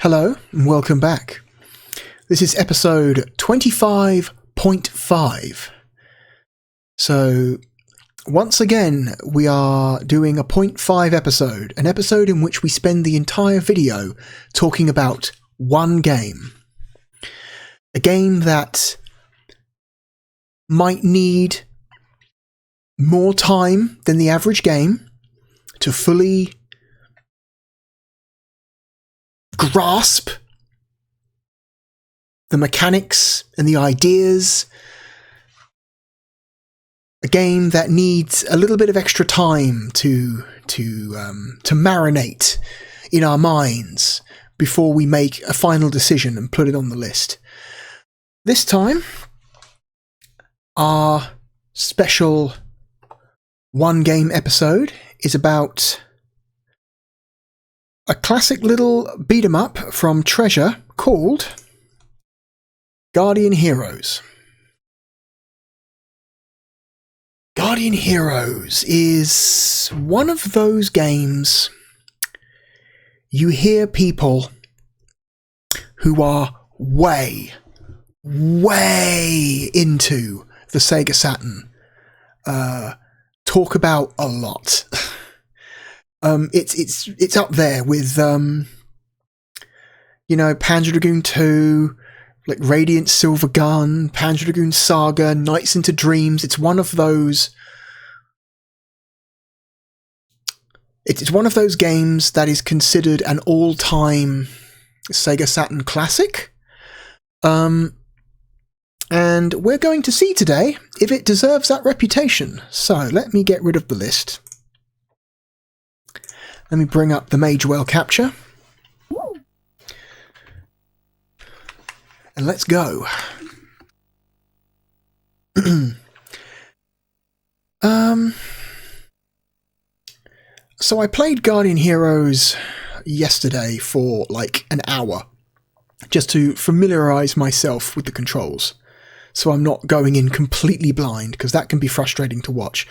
Hello and welcome back. This is episode 25.5. So once again we are doing a 0.5 episode, an episode in which we spend the entire video talking about one game. A game that might need more time than the average game to fully grasp the mechanics and the ideas. A game that needs a little bit of extra time to marinate in our minds before we make a final decision and put it on the list. This time, our special one-game episode is about a classic little beat-em-up from Treasure called Guardian Heroes. Guardian Heroes is one of those games you hear people who are way into the Sega Saturn talk about a lot. It's up there with Panzer Dragoon 2, like Radiant Silver Gun, Panzer Dragoon Saga, Nights into Dreams. It's one of those. It's one of those games that is considered an all-time Sega Saturn classic. And we're going to see today if it deserves that reputation. So let me get rid of the list. Let me bring up the Mage Well capture. And let's go. So I played Guardian Heroes yesterday for like an hour, just to familiarise myself with the controls, so I'm not going in completely blind, because that can be frustrating to watch.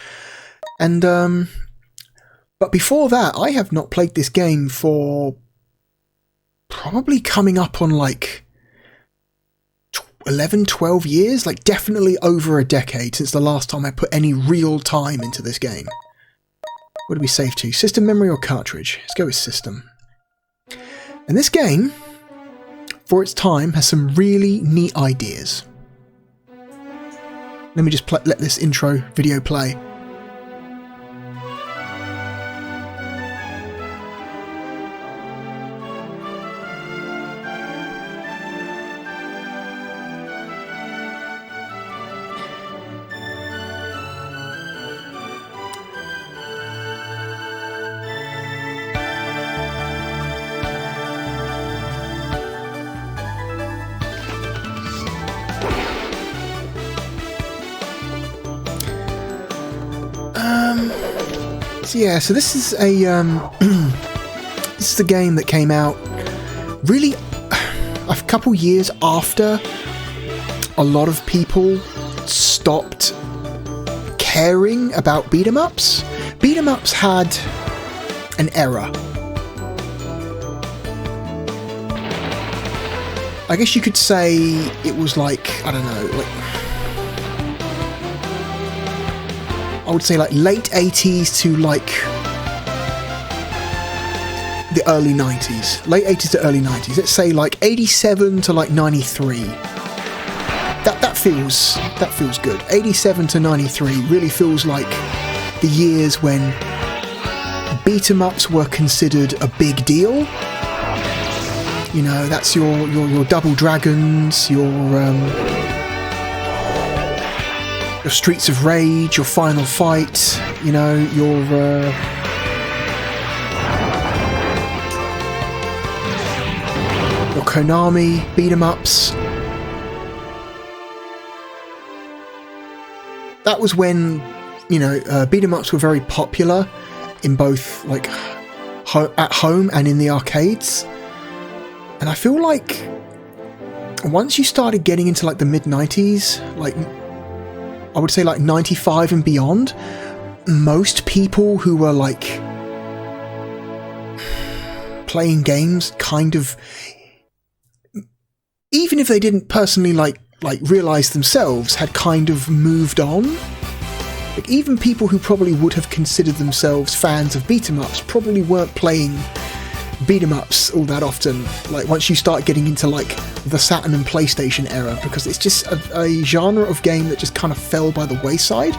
And but before that, I have not played this game for probably coming up on like 11, 12 years, like definitely over a decade since the last time I put any real time into this game. What do we save to? System memory or cartridge? Let's go with system. And this game, for its time, has some really neat ideas. Let me just let this intro video play. So this is a this is a game that came out really a couple years after a lot of people stopped caring about beat-em-ups. Beat-em-ups had an era. I guess you could say it was like, I don't know, like I would say like late 80s to like the early 90s. Late 80s to early 90s. Let's say like 87 to like 93. That feels good. 87 to 93 really feels like the years when beat-em-ups were considered a big deal. You know, that's your Double Dragons, your Streets of Rage, your Final Fight, you know, your Konami beat-em-ups. That was when, you know, beat-em-ups were very popular in both, like, at home and in the arcades. And I feel like once you started getting into, like, the mid-90s, like, I would say, like, 95 and beyond, most people who were, like, playing games kind of even if they didn't personally like realize themselves, had kind of moved on. Like, even people who probably would have considered themselves fans of beat-em-ups probably weren't playing beat-em-ups all that often, like once you start getting into like the Saturn and PlayStation era, because it's just a genre of game that just kind of fell by the wayside.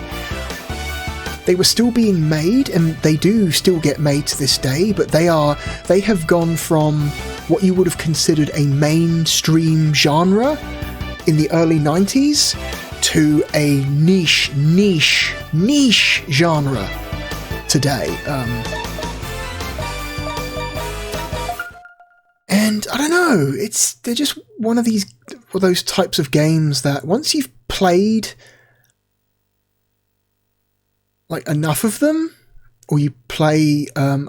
They were still being made, and they do still get made to this day, but they have gone from what you would have considered a mainstream genre in the early 90s to a niche genre today. And I don't know, they're just one of those types of games that once you've played like enough of them, or you play you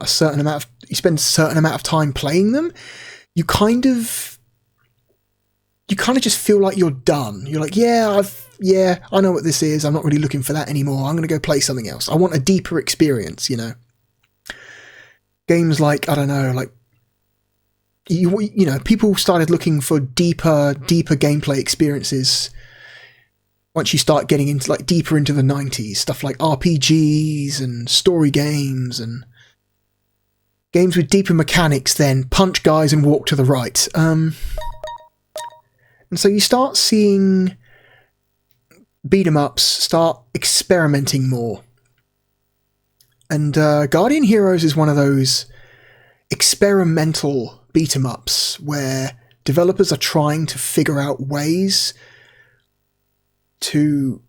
spend a certain amount of time playing them, you kind of just feel like you're done. You're like, yeah, I know what this is. I'm not really looking for that anymore. I'm going to go play something else. I want a deeper experience, you know. Games like, I don't know, like, you know, people started looking for deeper gameplay experiences once you start getting into like deeper into the 90s, stuff like RPGs and story games and games with deeper mechanics than punch guys and walk to the right. And so you start seeing beat-em-ups start experimenting more. And Guardian Heroes is one of those experimental beat-em-ups where developers are trying to figure out ways to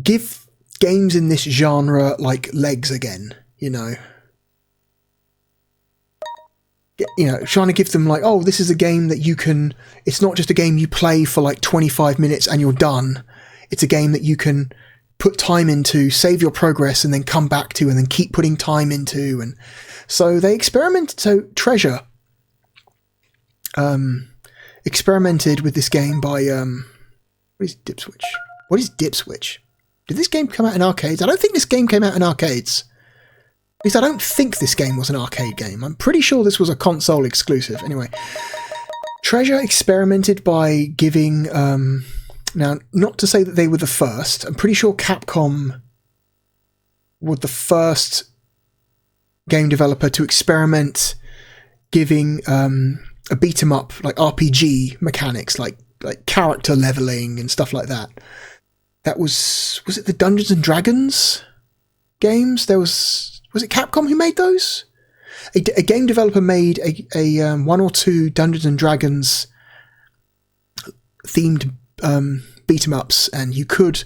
give games in this genre like legs again, you know. You know, trying to give them like, oh, this is a game that you can, it's not just a game you play for like 25 minutes and you're done. It's a game that you can put time into, save your progress, and then come back to, and then keep putting time into. And so they experimented. So Treasure experimented with this game by, what is Dipswitch? What is Dipswitch? Did this game come out in arcades? I don't think this game came out in arcades. At least I don't think this game was an arcade game. I'm pretty sure this was a console exclusive. Anyway, Treasure experimented by giving... now, not to say that they were the first. I'm pretty sure Capcom were the first game developer to experiment giving a beat-em-up, like RPG mechanics, like character leveling and stuff like that. That was it the Dungeons and Dragons games? Was it Capcom who made those? A game developer made a one or two Dungeons and Dragons themed beat 'em ups, and you could,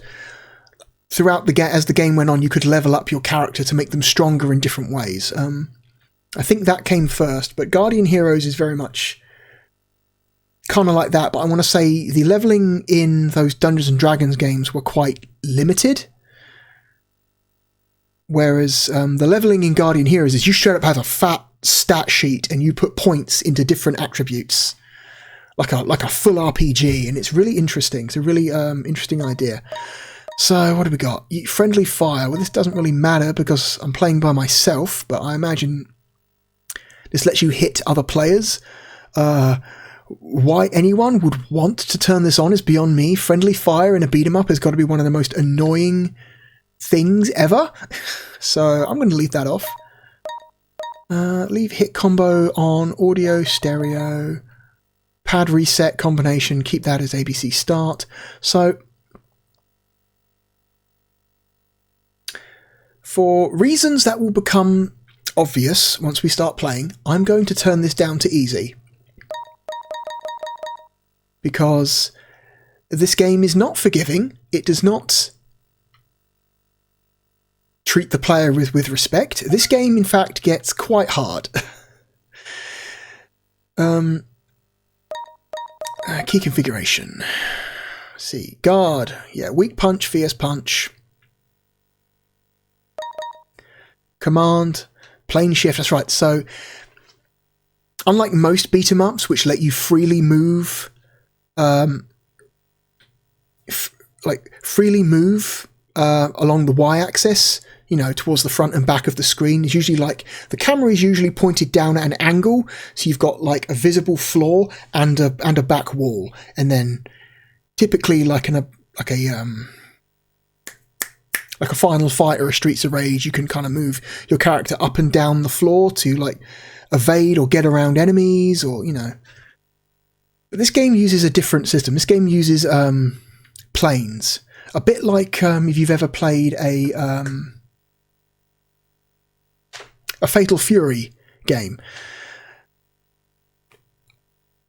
throughout as the game went on, you could level up your character to make them stronger in different ways. I think that came first, but Guardian Heroes is very much kind of like that. But I want to say the leveling in those Dungeons and Dragons games were quite limited. Whereas the leveling in Guardian Heroes is you straight up have a fat stat sheet and you put points into different attributes, like a full RPG, and it's really interesting. It's a really interesting idea. So what do we got? Friendly fire. Well, this doesn't really matter because I'm playing by myself, but I imagine this lets you hit other players. Why anyone would want to turn this on is beyond me. Friendly fire in a beat 'em up has got to be one of the most annoying things ever. So I'm going to leave that off. Leave hit combo on audio, stereo, pad reset combination, keep that as ABC start. So for reasons that will become obvious once we start playing, I'm going to turn this down to easy. Because this game is not forgiving. It does not treat the player with respect. This game, in fact, gets quite hard. Key configuration. Let's see. Guard. Yeah, weak punch, fierce punch. Command. Plane shift. That's right. So, unlike most beat-em-ups, which let you freely move, along the y-axis, you know, towards the front and back of the screen. It's usually like, the camera is usually pointed down at an angle, so you've got like a visible floor and a back wall, and then typically like a Final Fight or a Streets of Rage, you can kind of move your character up and down the floor to like evade or get around enemies, or, you know. But this game uses a different system. This game uses planes, a bit like if you've ever played a Fatal Fury game.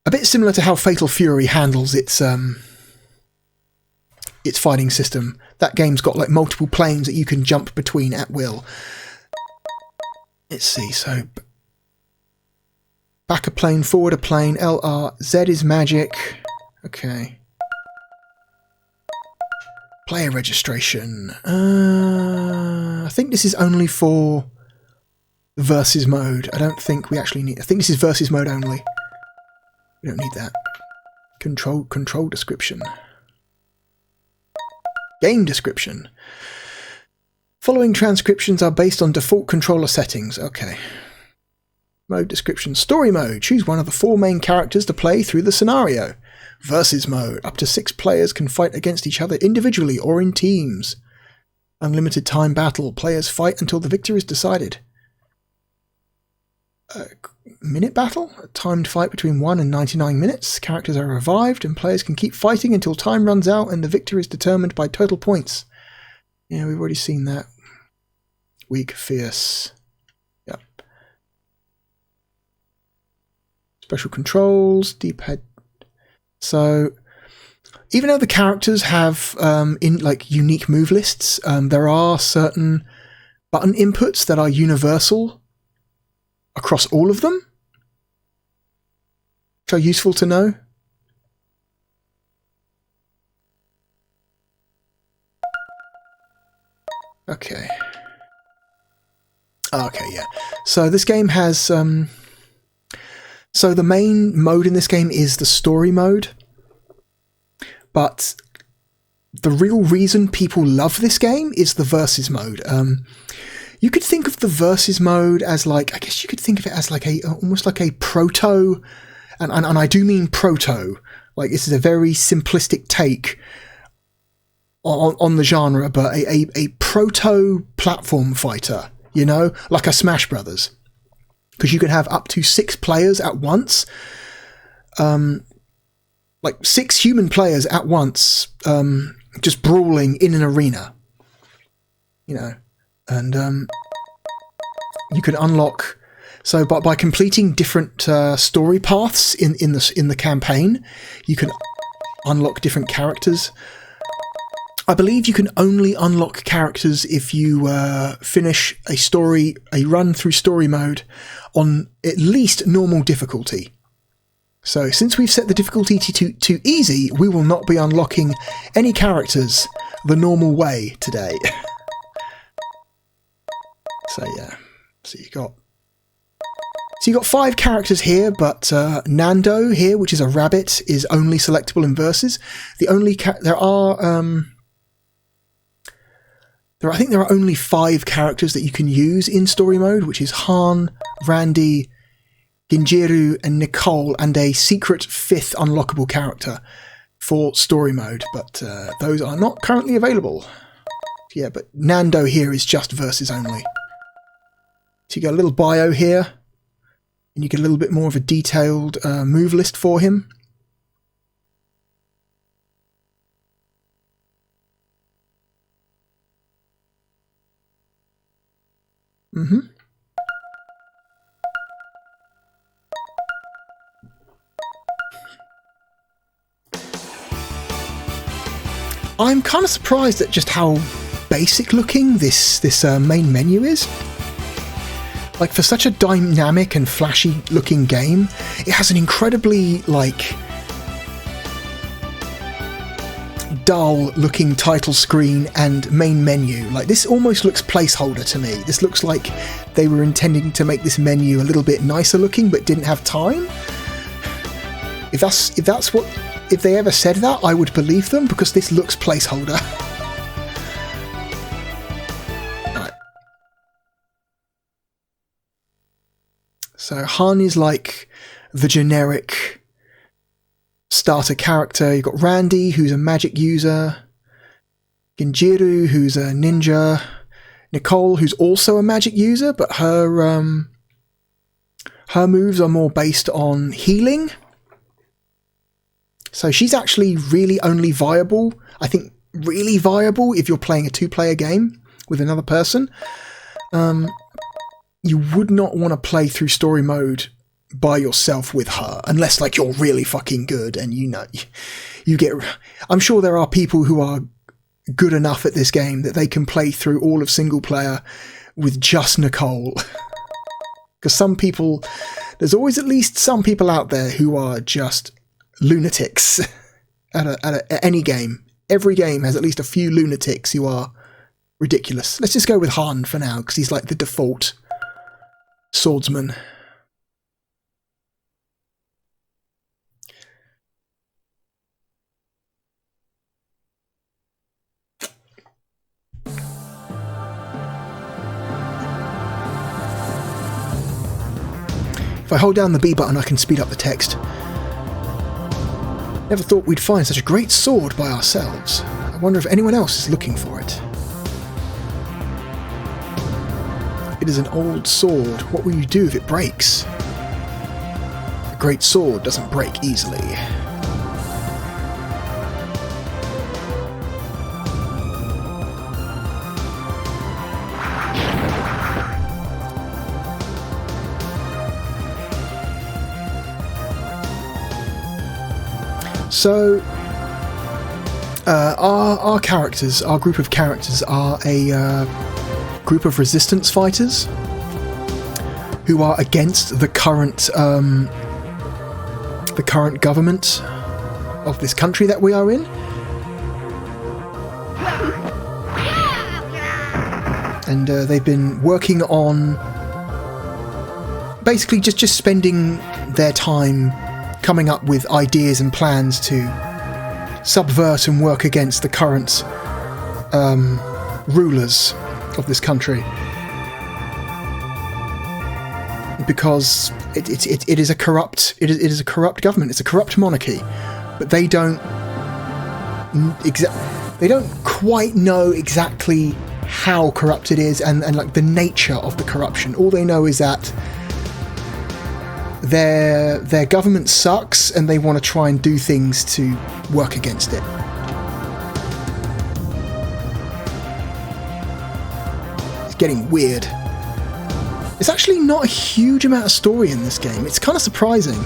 A bit similar to how Fatal Fury handles its fighting system. That game's got like multiple planes that you can jump between at will. Let's see, so back a plane, forward a plane, LR, Z is magic. Okay. Player registration. I think this is only for versus mode. I don't think we actually need... I think this is versus mode only. We don't need that. Control description. Game description. Following transcriptions are based on default controller settings. Okay. Mode description. Story mode. Choose one of the 4 main characters to play through the scenario. Versus mode. Up to 6 players can fight against each other individually or in teams. Unlimited time battle. Players fight until the victor is decided. Minute battle? A timed fight between 1 and 99 minutes. Characters are revived and players can keep fighting until time runs out and the victor is determined by total points. Yeah, we've already seen that. Weak, fierce. Yep. Special controls, deep head. So, even though the characters have in like unique move lists, there are certain button inputs that are universal across all of them, which are useful to know. Okay. Okay, yeah. So this game has... so the main mode in this game is the story mode. But the real reason people love this game is the versus mode. You could think of the versus mode as like... I guess you could think of it as like a... almost like a proto... And I do mean proto. Like, this is a very simplistic take on the genre, but a proto platform fighter, you know, like a Smash Brothers, because you can have up to 6 players at once, like 6 human players at once, just brawling in an arena, you know, and you can unlock. So, by completing different story paths in the campaign, you can unlock different characters. I believe you can only unlock characters if you finish a run through story mode on at least normal difficulty. So, since we've set the difficulty to easy, we will not be unlocking any characters the normal way today. So yeah, so you got 5 characters here, but Nando here, which is a rabbit, is only selectable in versus. I think there are only 5 characters that you can use in story mode, which is Han, Randy, Ginjiru, and Nicole, and a secret 5th unlockable character for story mode, but those are not currently available. Yeah, but Nando here is just versus only. So you got a little bio here, and you get a little bit more of a detailed move list for him. I'm kind of surprised at just how basic looking this main menu is. Like, for such a dynamic and flashy looking game, it has an incredibly, like, dull looking title screen and main menu. Like, this almost looks placeholder to me. This looks like they were intending to make this menu a little bit nicer looking but didn't have time. If they ever said that, I would believe them, because this looks placeholder. Alright, So Han is like the generic starter character. You've got Randy, who's a magic user. Genjiru, who's a ninja. Nicole, who's also a magic user, but her moves are more based on healing. So she's actually really only viable, I think, really viable if you're playing a 2-player game with another person. You would not want to play through story mode by yourself with her, unless like you're really fucking good and you get... I'm sure there are people who are good enough at this game that they can play through all of single player with just Nicole. Because some people... There's always at least some people out there who are just lunatics at any game. Every game has at least a few lunatics who are ridiculous. Let's just go with Han for now, because he's like the default swordsman. If I hold down the B button, I can speed up the text. Never thought we'd find such a great sword by ourselves. I wonder if anyone else is looking for it. It is an old sword. What will you do if it breaks? A great sword doesn't break easily. So, our characters, our group of characters, are a group of resistance fighters who are against the current government of this country that we are in. And they've been working on basically just spending their time coming up with ideas and plans to subvert and work against the current rulers of this country, because it is a corrupt government. It's a corrupt monarchy, but they don't quite know exactly how corrupt it is and like the nature of the corruption. All they know is that their government sucks and they want to try and do things to work against it. It's getting weird. There's actually not a huge amount of story in this game. It's kind of surprising.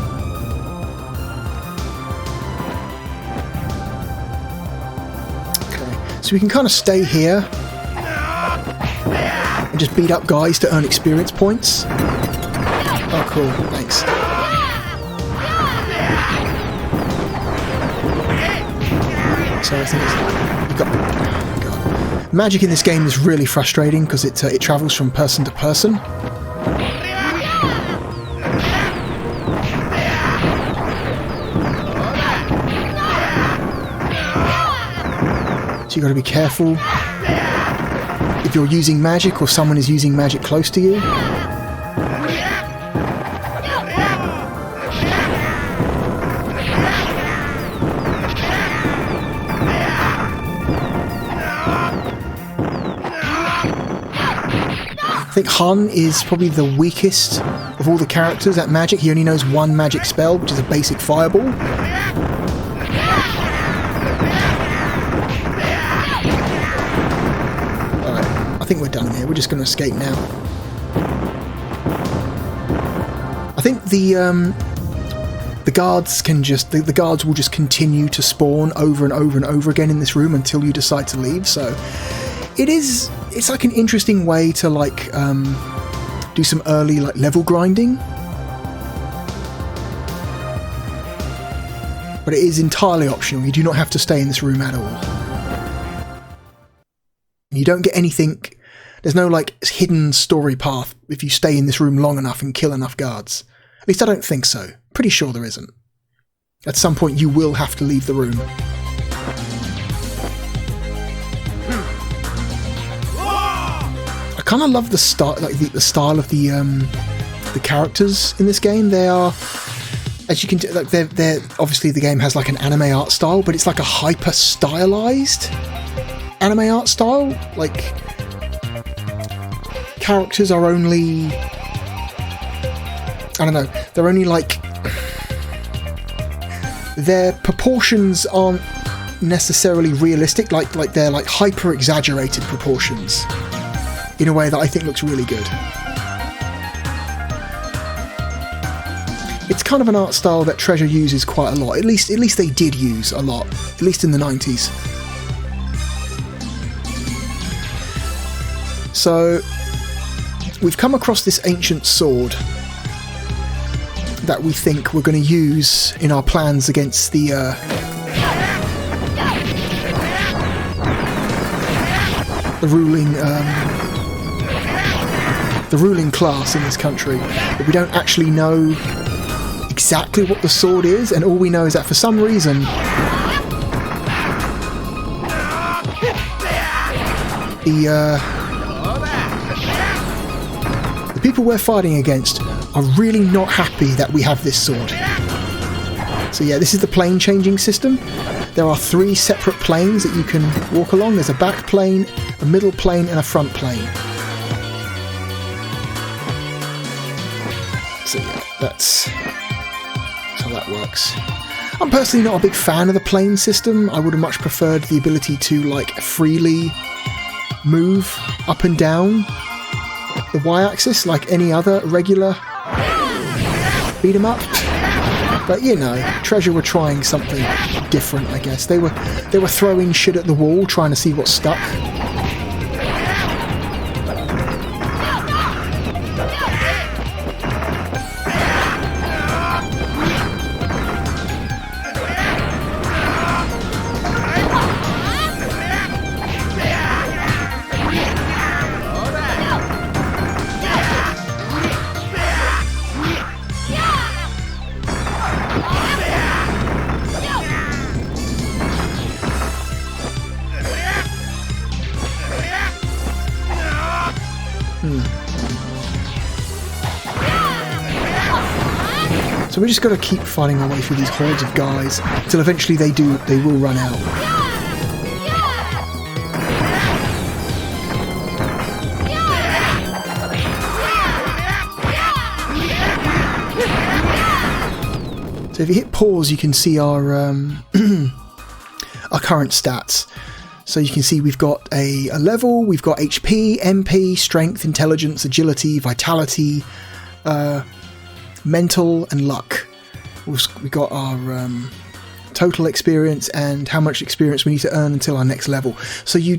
Okay, so we can kind of stay here and just beat up guys to earn experience points. Oh, cool. Thanks. So I think it's... God. Magic in this game is really frustrating because it travels from person to person. So you've got to be careful if you're using magic or someone is using magic close to you. I think Han is probably the weakest of all the characters at magic. He only knows one magic spell, which is a basic fireball. Alright, I think we're done here. We're just going to escape now. I think the guards can just... The guards will just continue to spawn over and over and over again in this room until you decide to leave, so... It's like an interesting way to like do some early like level grinding, but it is entirely optional. You do not have to stay in this room at all. You don't get anything. There's no like hidden story path if you stay in this room long enough and kill enough guards. At least I don't think so. Pretty sure there isn't. At some point you will have to leave the room. I kind of love the style, like the style of the the characters in this game. They are, as you can tell, like they're obviously the game has like an anime art style, but it's like a hyper stylized anime art style. Like characters are only, I don't know, they're only like, their proportions aren't necessarily realistic, like they're like hyper exaggerated proportions in a way that I think looks really good. It's kind of an art style that Treasure uses quite a lot. At least they did use a lot, at least in the 90s. So we've come across this ancient sword that we think we're going to use in our plans against the ruling class in this country, but we don't actually know exactly what the sword is, and all we know is that for some reason the people we're fighting against are really not happy that we have this sword. So yeah, this is the plane changing system. There are 3 separate planes that you can walk along. There's a back plane, a middle plane, and a front plane. So yeah, that's how that works. I'm personally not a big fan of the plane system. I would have much preferred the ability to like freely move up and down the y-axis like any other regular beat 'em up. But you know, Treasure were trying something different, I guess. They were throwing shit at the wall, trying to see what stuck. So we just got to keep fighting our way through these hordes of guys until eventually they will run out. So if you hit pause, you can see our our current stats. So you can see we've got a level, we've got HP, MP, strength, intelligence, agility, vitality, mental, and luck. We've got our total experience and how much experience we need to earn until our next level. So your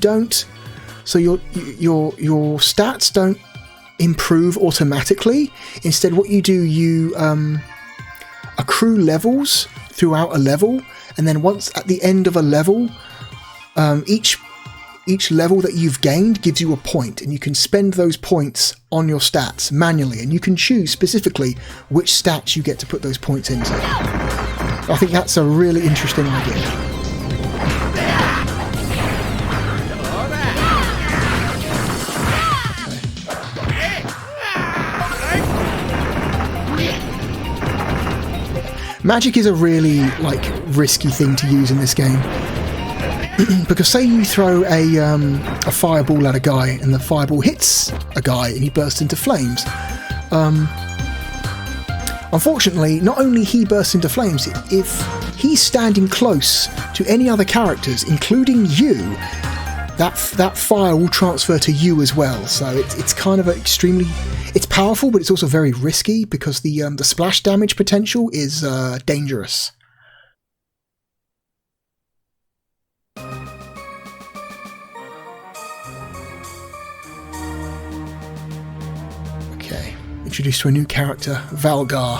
stats don't improve automatically. Instead, what you do, you accrue levels throughout a level, and then once at the end of a level, each level that you've gained gives you a point, and you can spend those points on your stats manually, and you can choose specifically which stats you get to put those points into. I think that's a really interesting idea. Magic is a really risky thing to use in this game. Because say you throw a fireball at a guy and the fireball hits a guy and he bursts into flames. Unfortunately, not only he bursts into flames, if he's standing close to any other characters, including you, that fire will transfer to you as well. So it's kind of it's powerful, but it's also very risky because the splash damage potential is dangerous. Introduced to a new character, Valgar.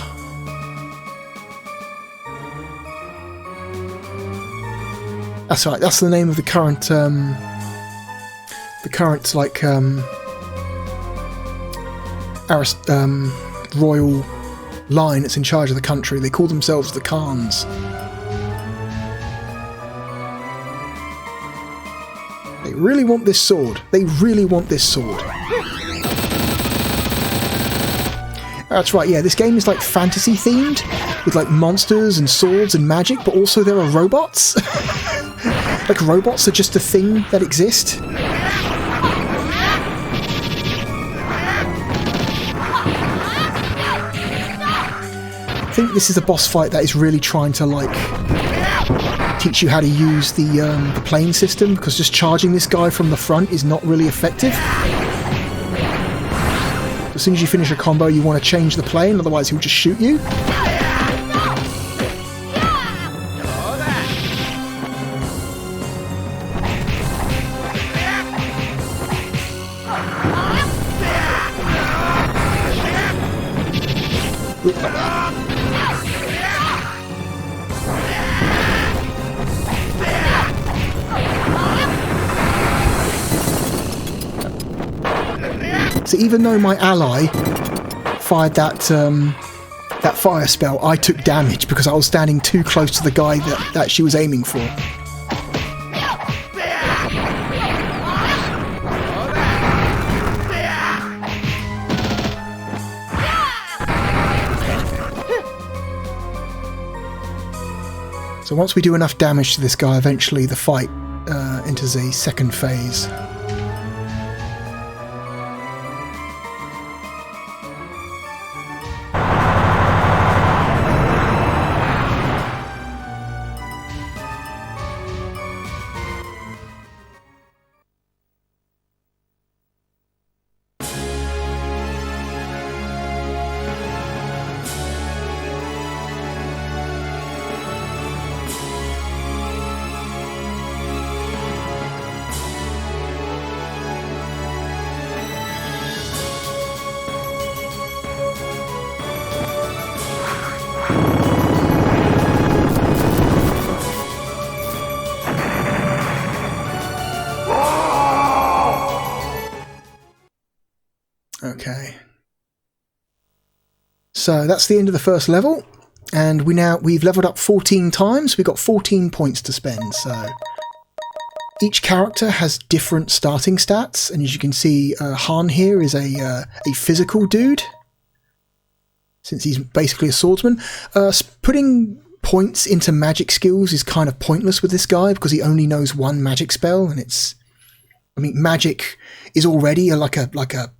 That's right. That's the name of the current royal line that's in charge of the country. They call themselves the Khans. They really want this sword. They really want this sword. That's right, yeah, this game is like fantasy themed, with like monsters and swords and magic, but also there are robots. Like robots are just a thing that exist. I think this is a boss fight that is really trying to like teach you how to use the plane system, because just charging this guy from the front is not really effective. As soon as you finish a combo, you want to change the plane, otherwise he'll just shoot you. So even though my ally fired that fire spell, I took damage because I was standing too close to the guy that she was aiming for. So once we do enough damage to this guy, eventually the fight enters a second phase. Okay. So that's the end of the first level, and we've leveled up 14 times. We've got 14 points to spend, so each character has different starting stats, and as you can see, Han here is a physical dude, since he's basically a swordsman. Putting points into magic skills is kind of pointless with this guy, because he only knows one magic spell, and magic is already like a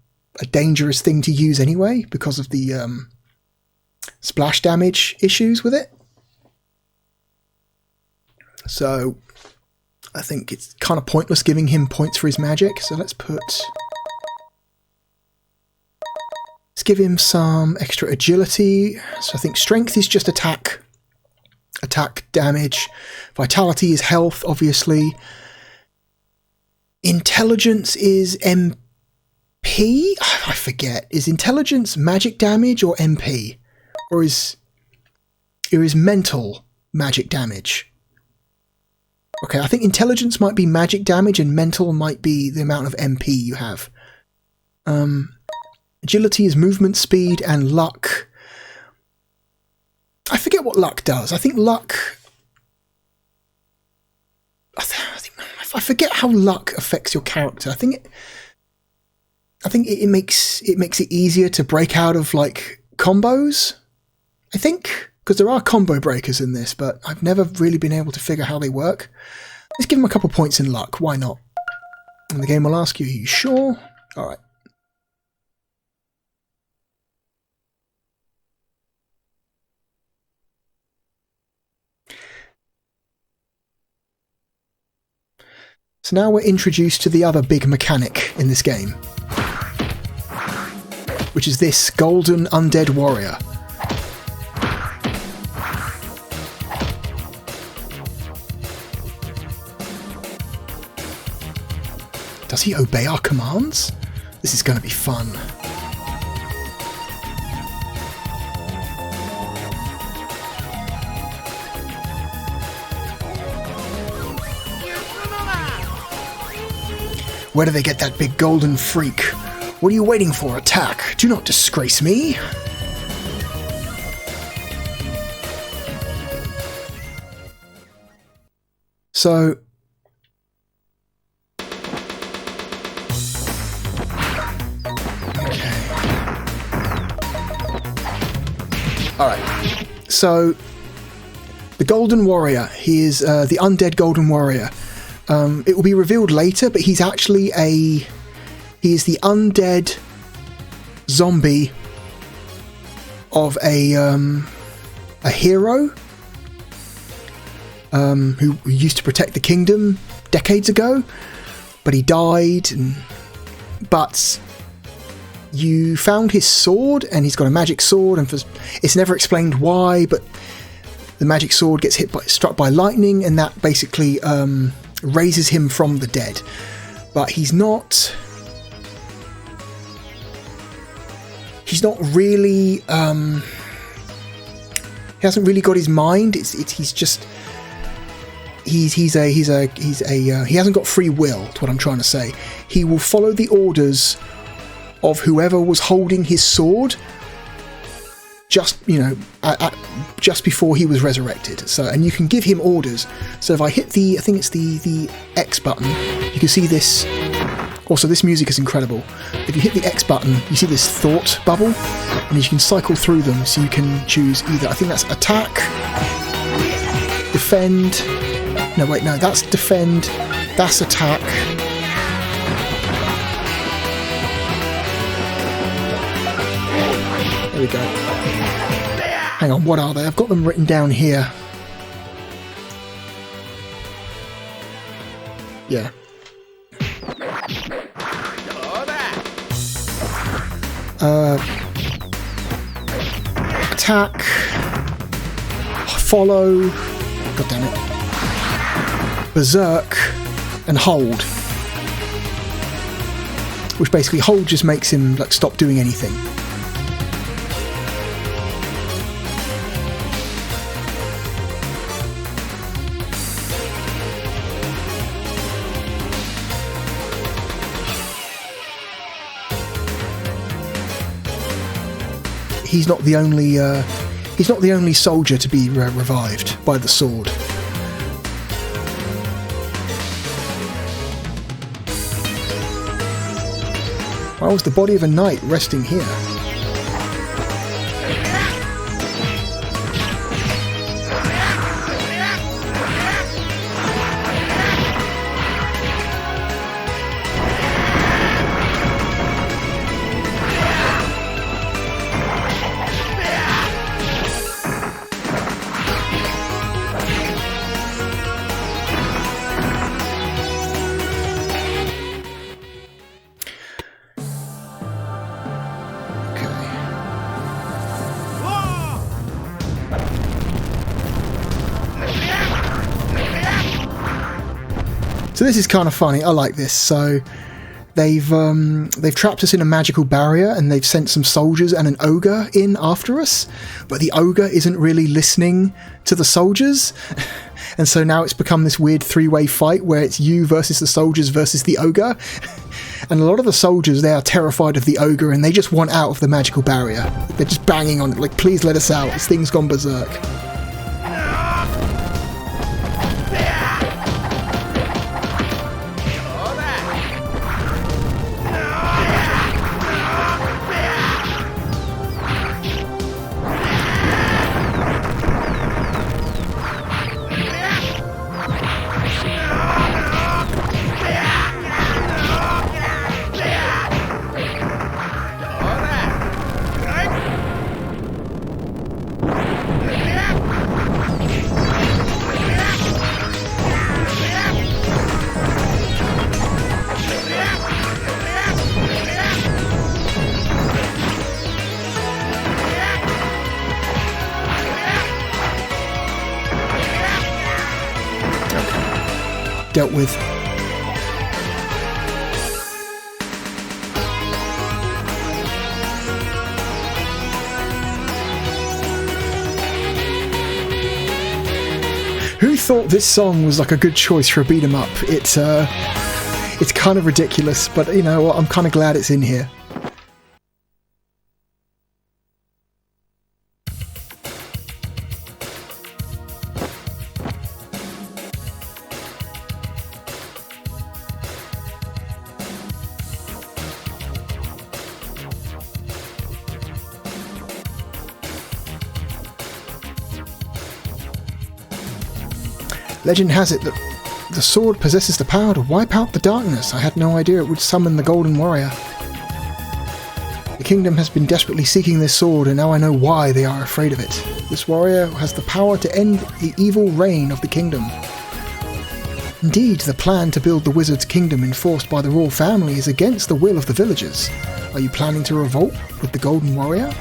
dangerous thing to use anyway, because of the splash damage issues with it. So I think it's kind of pointless giving him points for his magic. So let's give him some extra agility. So I think strength is just attack damage. Vitality is health, obviously. Intelligence is MP. I forget. Is intelligence magic damage or MP? Or is mental magic damage? Okay, I think intelligence might be magic damage and mental might be the amount of MP you have. Agility is movement speed, and luck. I forget what luck does. I think luck... I forget how luck affects your character. I think it makes it easier to break out of like combos. I think, because there are combo breakers in this, but I've never really been able to figure how they work. Let's give him a couple points in luck. Why not? And the game will ask you, are you sure? All right. So now we're introduced to the other big mechanic in this game, which is this golden undead warrior. Does he obey our commands? This is going to be fun. Where do they get that big golden freak? What are you waiting for? Attack! Do not disgrace me! So... Alright, so the Golden Warrior, he is the undead Golden Warrior. It will be revealed later, but he's actually he is the undead zombie of a hero who used to protect the kingdom decades ago, but he died. But you found his sword, and he's got a magic sword, and it's never explained why, but the magic sword gets struck by lightning, and that basically raises him from the dead. But he's not really. He hasn't really got his mind. He's just. He hasn't got free will. That's what I'm trying to say. He will follow the orders of whoever was holding his sword just before he was resurrected. So, and you can give him orders. So if I hit I think it's the X button, you can see this. Also, this music is incredible. If you hit the X button, you see this thought bubble, and you can cycle through them. So you can choose either, I think that's attack, defend. No, wait, no, that's defend, that's attack. There we go. Hang on, what are they? I've got them written down here. Yeah. Attack. Follow. God damn it. Berserk and hold, which basically hold just makes him like stop doing anything. He's not the only soldier to be revived by the sword. Why was the body of a knight resting here? So this is kind of funny. I like this. So they've trapped us in a magical barrier, and they've sent some soldiers and an ogre in after us, but the ogre isn't really listening to the soldiers, and so now it's become this weird three-way fight where it's you versus the soldiers versus the ogre. And a lot of the soldiers, they are terrified of the ogre, and they just want out of the magical barrier. They're just banging on it like, please let us out, this thing's gone berserk. Dealt with. Who thought this song was like a good choice for a beat 'em up? It's kind of ridiculous, but you know what? I'm kind of glad it's in here. Legend has it that the sword possesses the power to wipe out the darkness. I had no idea it would summon the Golden Warrior. The kingdom has been desperately seeking this sword, and now I know why they are afraid of it. This warrior has the power to end the evil reign of the kingdom. Indeed, the plan to build the wizard's kingdom enforced by the royal family is against the will of the villagers. Are you planning to revolt with the Golden Warrior?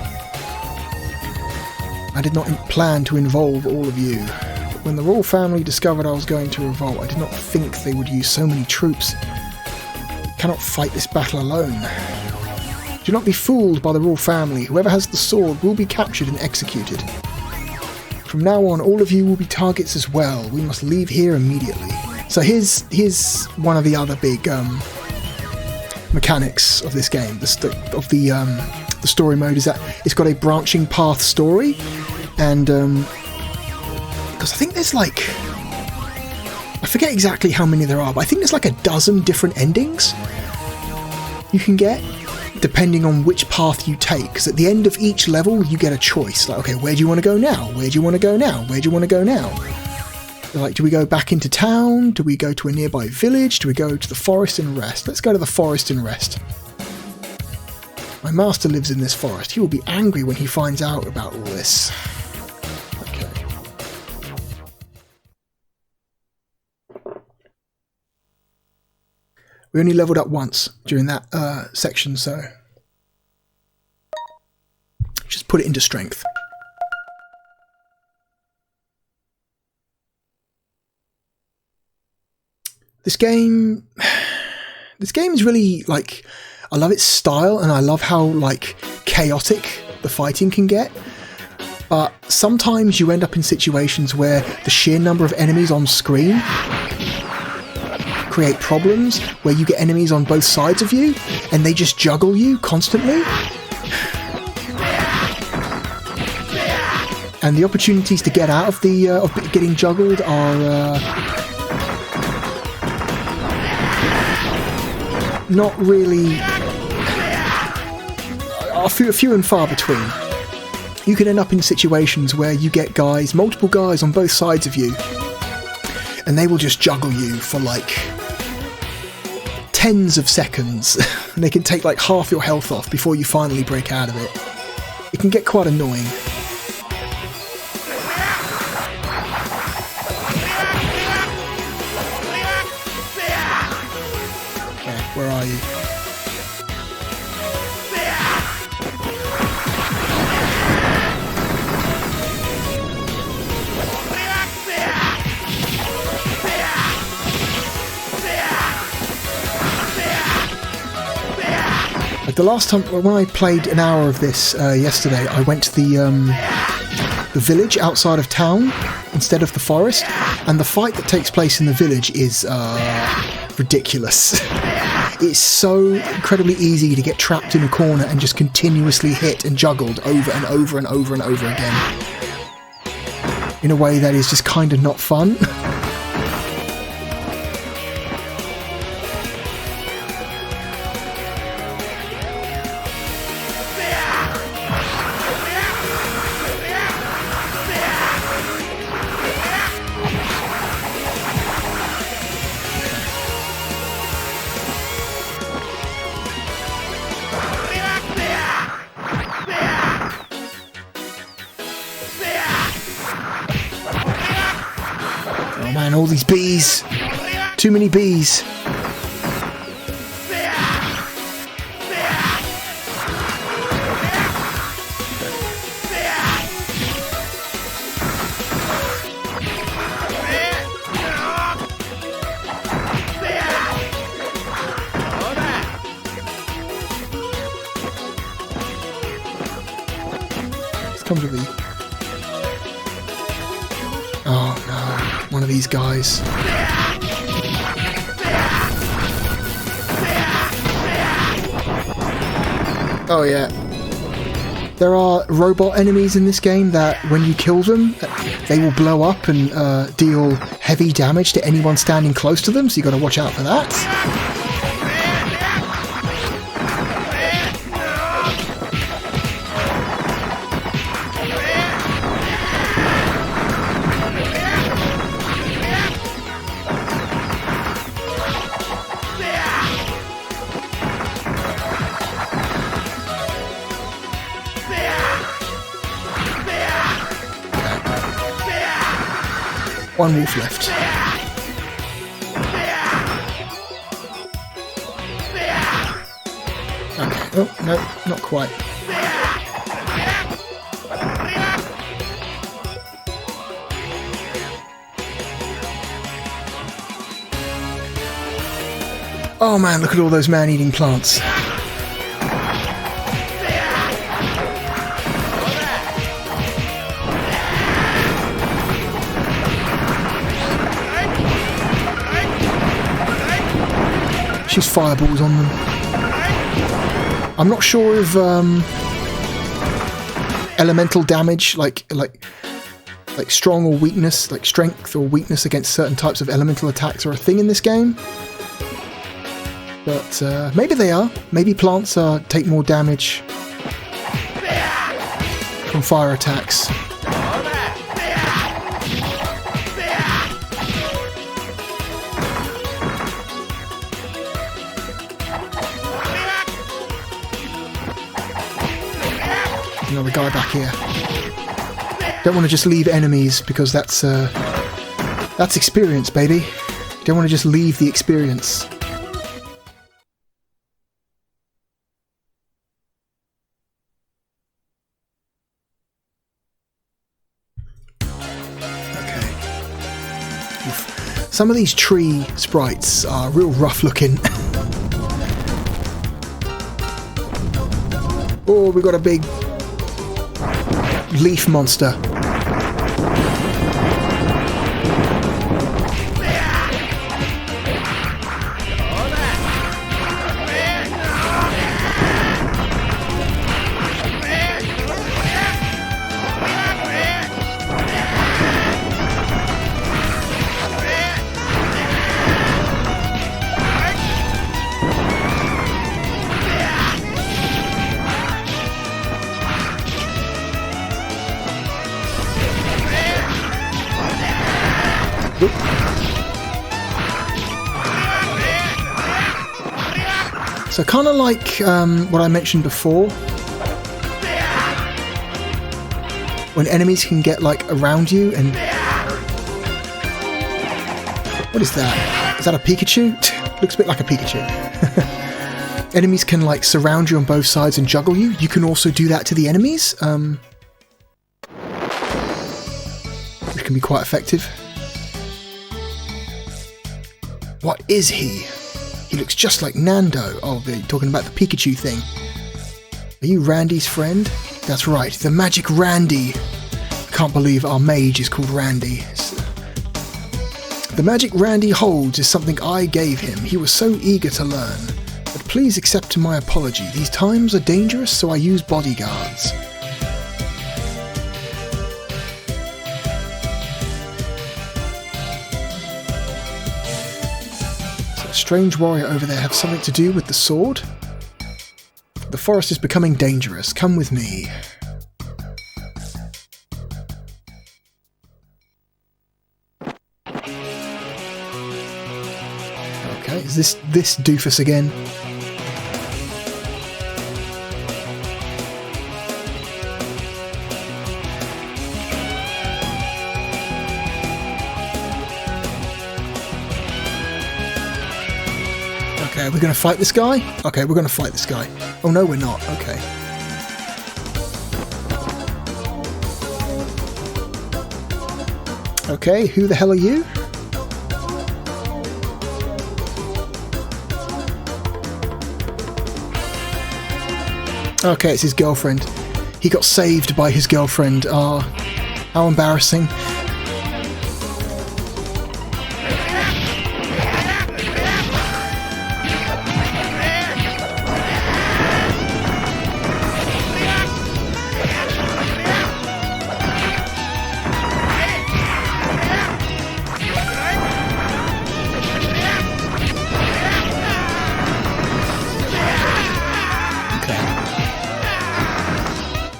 I did not plan to involve all of you. But when the royal family discovered I was going to revolt, I did not think they would use so many troops. I cannot fight this battle alone. Do not be fooled by the royal family. Whoever has the sword will be captured and executed. From now on, all of you will be targets as well. We must leave here immediately. So here's one of the other big mechanics of this game. The story mode is that it's got a branching path story, and because I think there's like, I forget exactly how many there are, but I think there's like a dozen different endings you can get depending on which path you take. Because at the end of each level, you get a choice. Like, okay, where do you want to go now? Where do you want to go now? Where do you want to go now? Like, do we go back into town? Do we go to a nearby village? Do we go to the forest and rest? Let's go to the forest and rest. My master lives in this forest. He will be angry when he finds out about all this. Okay. We only leveled up once during that section, so just put it into strength. This game is really, like, I love its style, and I love how, like, chaotic the fighting can get. But sometimes you end up in situations where the sheer number of enemies on screen create problems, where you get enemies on both sides of you, and they just juggle you constantly. And the opportunities to get out of the of getting juggled are not really, are few and far between. You can end up in situations where you get multiple guys on both sides of you, and they will just juggle you for like tens of seconds, and they can take like half your health off before you finally break out of it. It can get quite annoying. Where are you? Like the last time when I played an hour of this yesterday, I went to the village outside of town instead of the forest, and the fight that takes place in the village is ridiculous. It's so incredibly easy to get trapped in a corner and just continuously hit and juggled over and over and over and over again in a way that is just kind of not fun. Man, all these bees. Too many bees. Let's come to the... Oh no, one of these guys. Oh yeah. There are robot enemies in this game that when you kill them, they will blow up and deal heavy damage to anyone standing close to them, so you got to watch out for that. One wolf left. Okay. Oh, no, not quite. Oh man, look at all those man-eating plants. She's fireballs on them. I'm not sure if elemental damage, like strong or weakness, like strength or weakness against certain types of elemental attacks are a thing in this game. But maybe they are. Maybe plants take more damage from fire attacks. Another guy back here. Don't want to just leave enemies because that's experience, baby. Don't want to just leave the experience. Okay. Oof. Some of these tree sprites are real rough looking. Oh, we got a big leaf monster. So kind of like what I mentioned before, when enemies can get like around you and... What is that? Is that a Pikachu? Looks a bit like a Pikachu. Enemies can like surround you on both sides and juggle you. You can also do that to the enemies, which can be quite effective. What is he? He looks just like Nando. Oh, they're talking about the Pikachu thing. Are you Randy's friend? That's right, the magic Randy. Can't believe our mage is called Randy. The magic Randy holds is something I gave him. He was so eager to learn. But please accept my apology. These times are dangerous, so I use bodyguards. Strange warrior over there have something to do with the sword? The forest is becoming dangerous. Come with me. Okay, is this doofus again? Okay, we're going to fight this guy? Okay, we're going to fight this guy. Oh no, we're not. Okay. Okay, who the hell are you? Okay, it's his girlfriend. He got saved by his girlfriend. Ah, how embarrassing.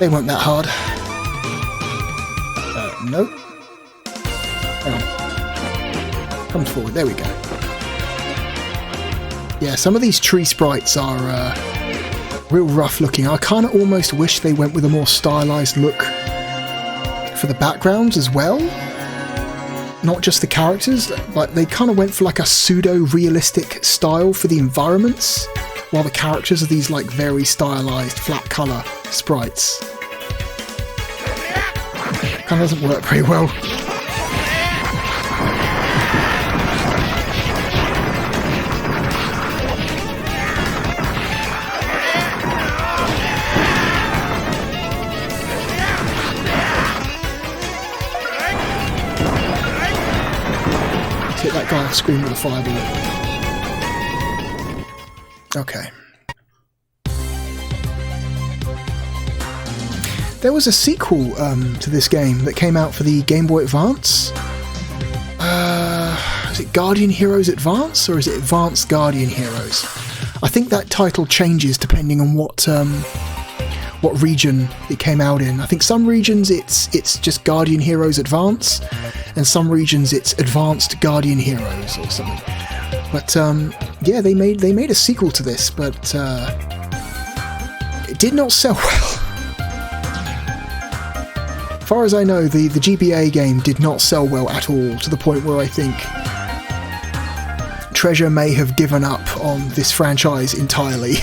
They weren't that hard. Nope. Hang on. Come forward. There we go. Yeah, some of these tree sprites are real rough looking. I kind of almost wish they went with a more stylized look for the backgrounds as well. not just the characters, like they kind of went for like a pseudo-realistic style for the environments, while the characters are these like very stylized flat color sprites. Kind of doesn't work very well. Hit that guy off screen with a fireball. Okay. There was a sequel to this game that came out for the Game Boy Advance. Is it Guardian Heroes Advance or is it Advanced Guardian Heroes? I think that title changes depending on what region it came out in. I think some regions it's just Guardian Heroes Advance, and some regions it's Advanced Guardian Heroes or something. But yeah, they made a sequel to this, but it did not sell well. As far as I know, the GBA game did not sell well at all, to the point where I think Treasure may have given up on this franchise entirely.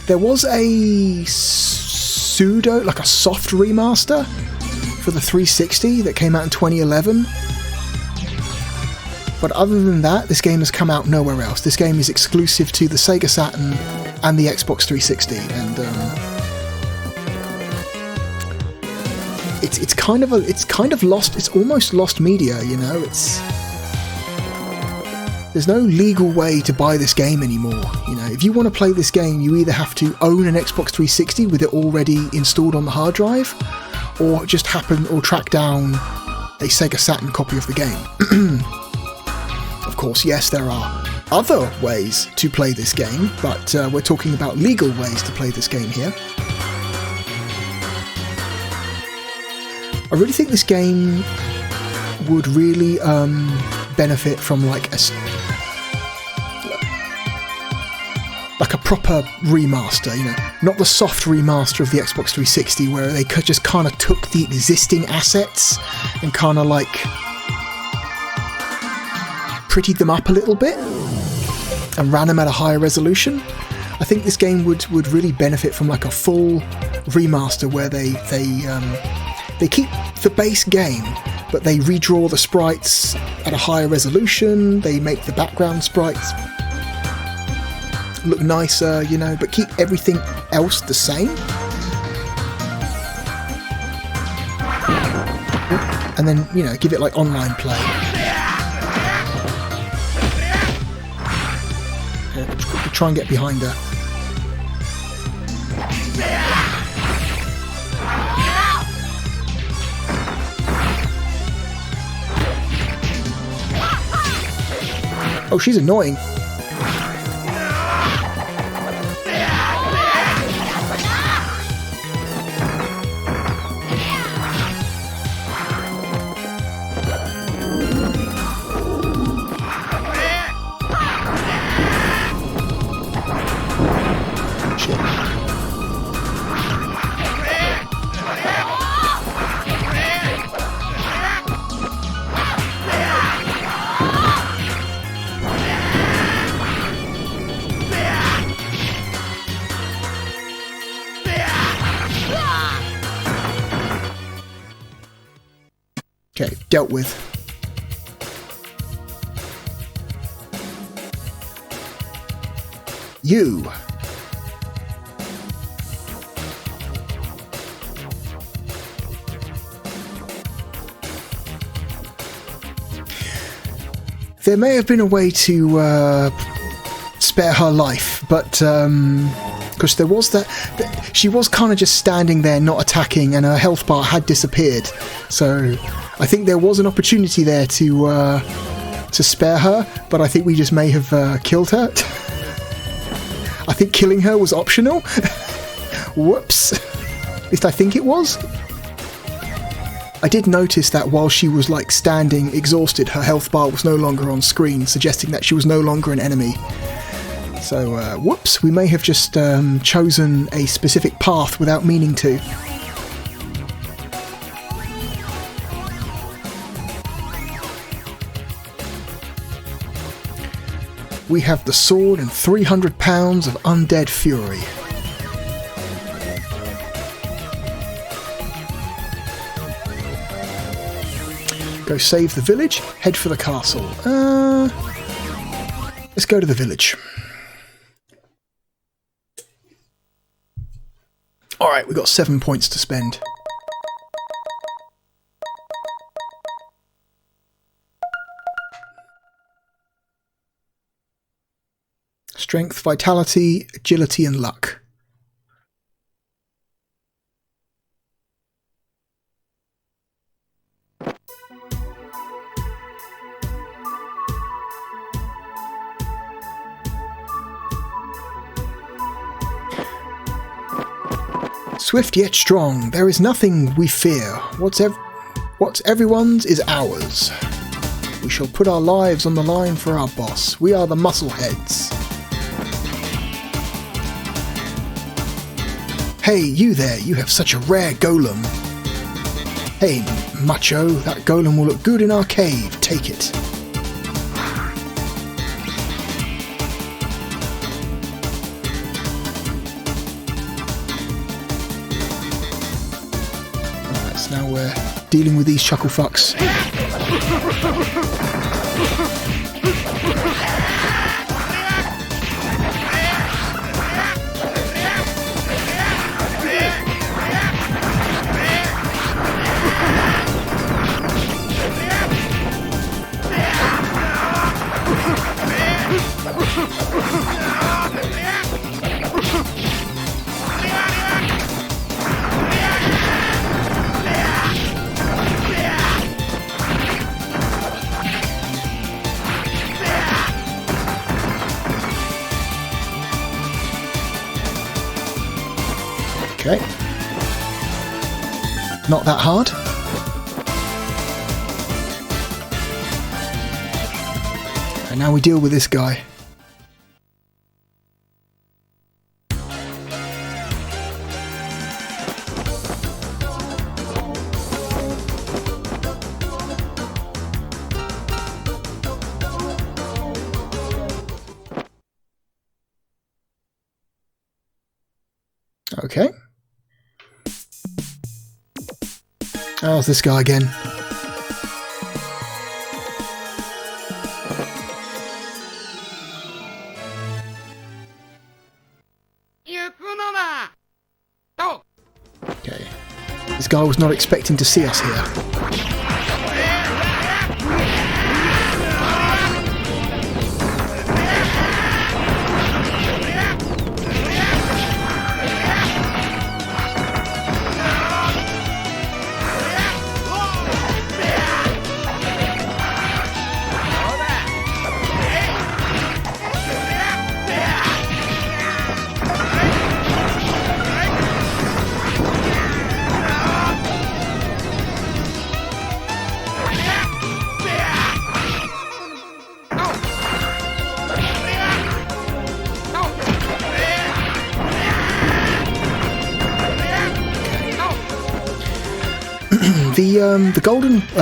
There was a pseudo, like a soft remaster for the 360 that came out in 2011. But other than that, this game has come out nowhere else. This game is exclusive to the Sega Saturn and the Xbox 360, and it's kind of lost. It's almost lost media, you know. There's no legal way to buy this game anymore. You know, if you want to play this game, you either have to own an Xbox 360 with it already installed on the hard drive, or just track down a Sega Saturn copy of the game. Of course, yes, there are other ways to play this game, but we're talking about legal ways to play this game here. I really think this game would really benefit from like a proper remaster, you know, not the soft remaster of the Xbox 360 where they just kind of took the existing assets and kind of like prettied them up a little bit and ran them at a higher resolution. I think this game would really benefit from like a full remaster where they keep the base game, but they redraw the sprites at a higher resolution, they make the background sprites look nicer, you know, but keep everything else the same. And then, you know, give it like online play. Try and get behind her. Oh, she's annoying. Shit. Okay, dealt with. You. There may have been a way to spare her life, but because there was that she was kind of just standing there not attacking, and her health bar had disappeared, so I think there was an opportunity there to spare her, but I think we just may have killed her. I think killing her was optional. Whoops. At least I think it was. I did notice that while she was like standing exhausted, her health bar was no longer on screen, suggesting that she was no longer an enemy. So, whoops, we may have just chosen a specific path without meaning to. we have the sword and 300 pounds of undead fury. Go save the village, head for the castle. Let's go to the village. Alright, we've got 7 points to spend. Strength, vitality, agility and luck. Swift yet strong, there is nothing we fear. What's everyone's is ours. We shall put our lives on the line for our boss. We are the Muscleheads. Hey, you there, you have such a rare golem. Hey, macho, that golem will look good in our cave. Take it. Alright, so now we're dealing with these chuckle fucks. Okay. Not that hard. And now we deal with this guy. Okay. Oh, it's this guy again. Okay. This guy was not expecting to see us here.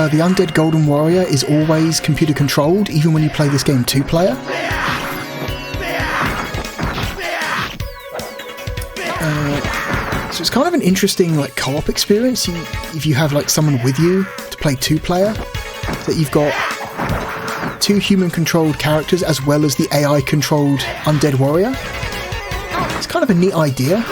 The undead golden warrior is always computer controlled, even when you play this game 2-player. So it's kind of an interesting like co-op experience if you have like someone with you to play 2-player. That you've got 2 human-controlled characters as well as the AI-controlled undead warrior. It's kind of a neat idea.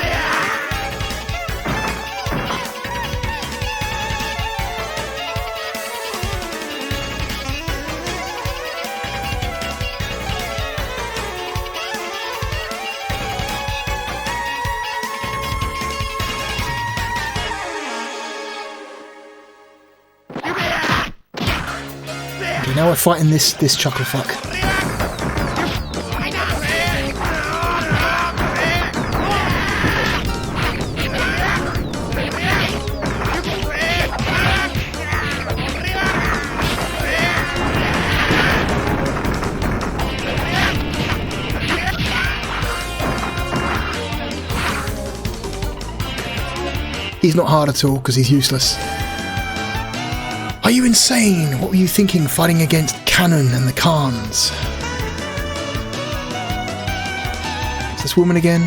Now we're fighting this chuckle fuck. He's not hard at all because he's useless. Are you insane? What were you thinking fighting against Cannon and the Khans? this woman again.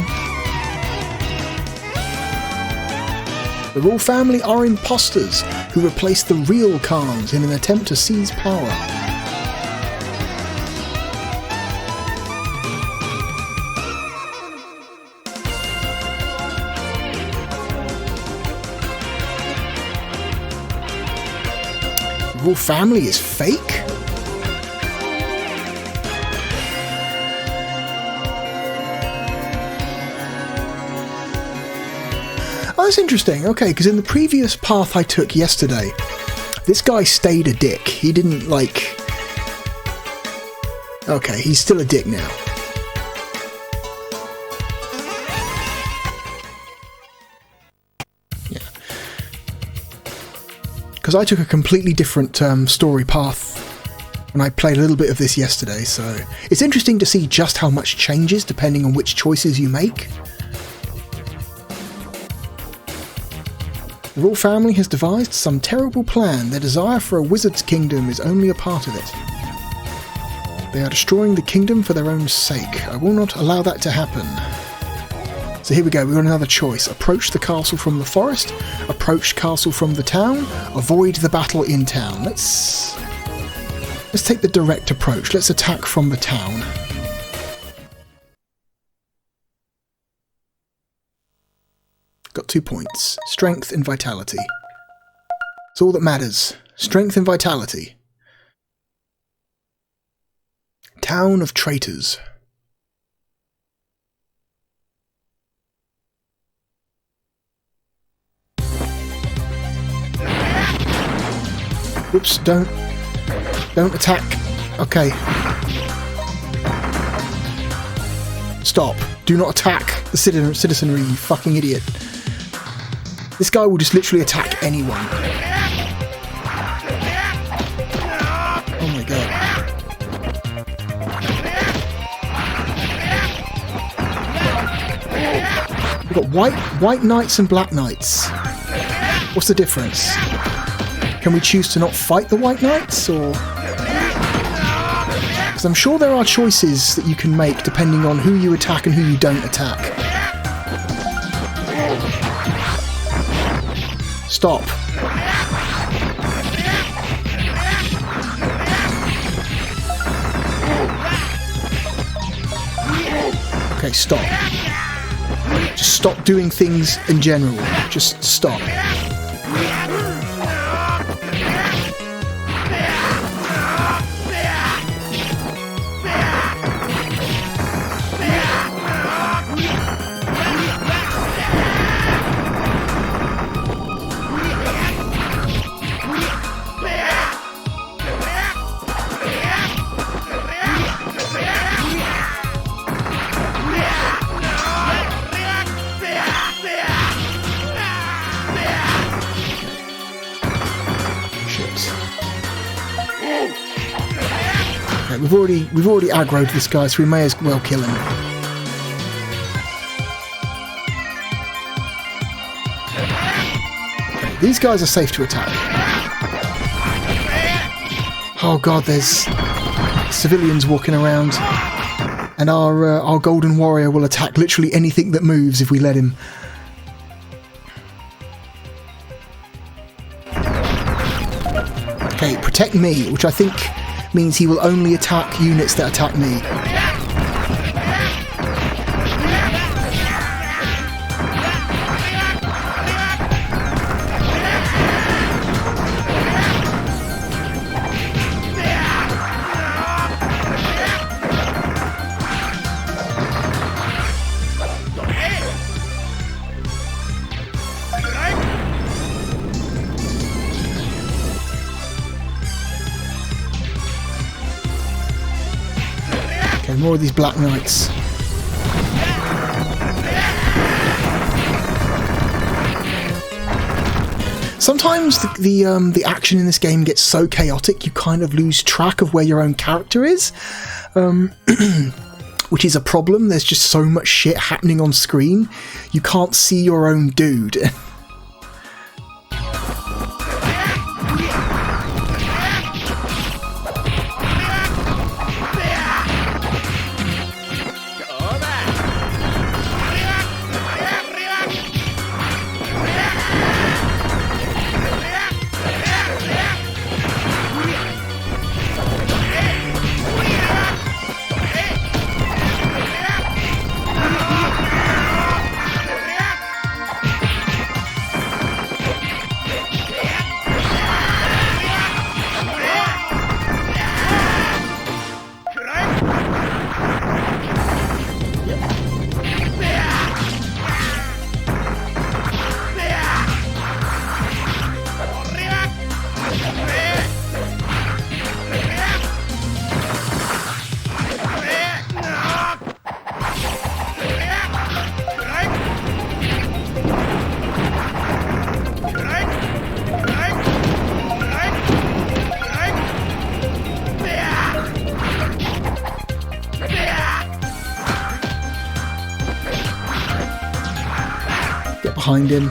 The royal family are imposters who replace the real Khans in an attempt to seize power. The royal family is fake? Oh, that's interesting. Okay, because in the previous path I took yesterday, this guy stayed a dick. He didn't, like... Okay, he's still a dick now. Yeah. Because I took a completely different story path when I played a little bit of this yesterday, so... It's interesting to see just how much changes depending on which choices you make. The royal family has devised some terrible plan. Their desire for a wizard's kingdom is only a part of it. They are destroying the kingdom for their own sake. I will not allow that to happen. So here we go, we've got another choice. Approach the castle from the forest, approach castle from the town, avoid the battle in town. Let's take the direct approach. Let's attack from the town. Got 2 points. Strength and vitality. It's all that matters. Strength and vitality. Town of Traitors. Whoops, don't attack. Okay. Stop. Do not attack the citizenry, you fucking idiot. This guy will just literally attack anyone. Oh my god. We've got white knights and black knights. What's the difference? Can we choose to not fight the white knights, or... Because I'm sure there are choices that you can make depending on who you attack and who you don't attack. Stop. Okay, stop. Just stop doing things in general. Just stop. We've already aggroed this guy, so we may as well kill him. Okay, these guys are safe to attack. Oh god, there's civilians walking around, and our golden warrior will attack literally anything that moves if we let him. Okay, protect me, which I think means he will only attack units that attack me. More of these black knights. Sometimes the action in this game gets so chaotic you kind of lose track of where your own character is, which is a problem. There's just so much shit happening on screen, you can't see your own dude. behind him.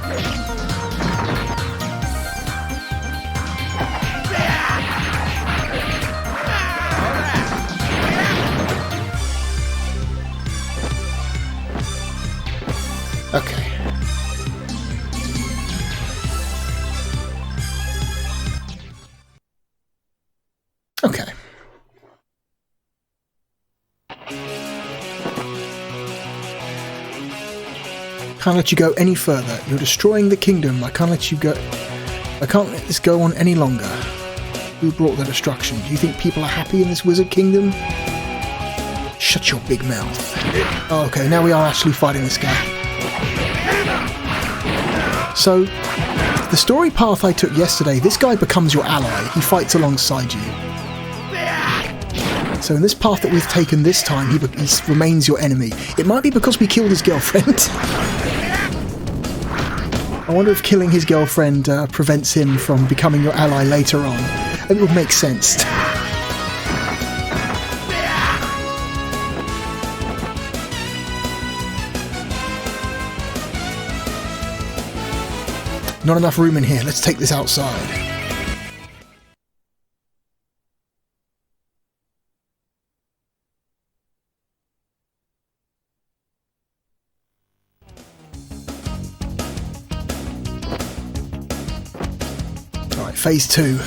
Okay. Okay. Can't let you go any further. You're destroying the kingdom. I can't let you go. I can't let this go on any longer. Who brought the destruction? Do you think people are happy in this wizard kingdom? Shut your big mouth. Oh, okay, now we are actually fighting this guy. So, the story path I took yesterday, this guy becomes your ally. He fights alongside you. So in this path that we've taken this time, he remains your enemy. It might be because we killed his girlfriend. I wonder if killing his girlfriend prevents him from becoming your ally later on. It would make sense. Not enough room in here. Let's take this outside. Alright, phase 2.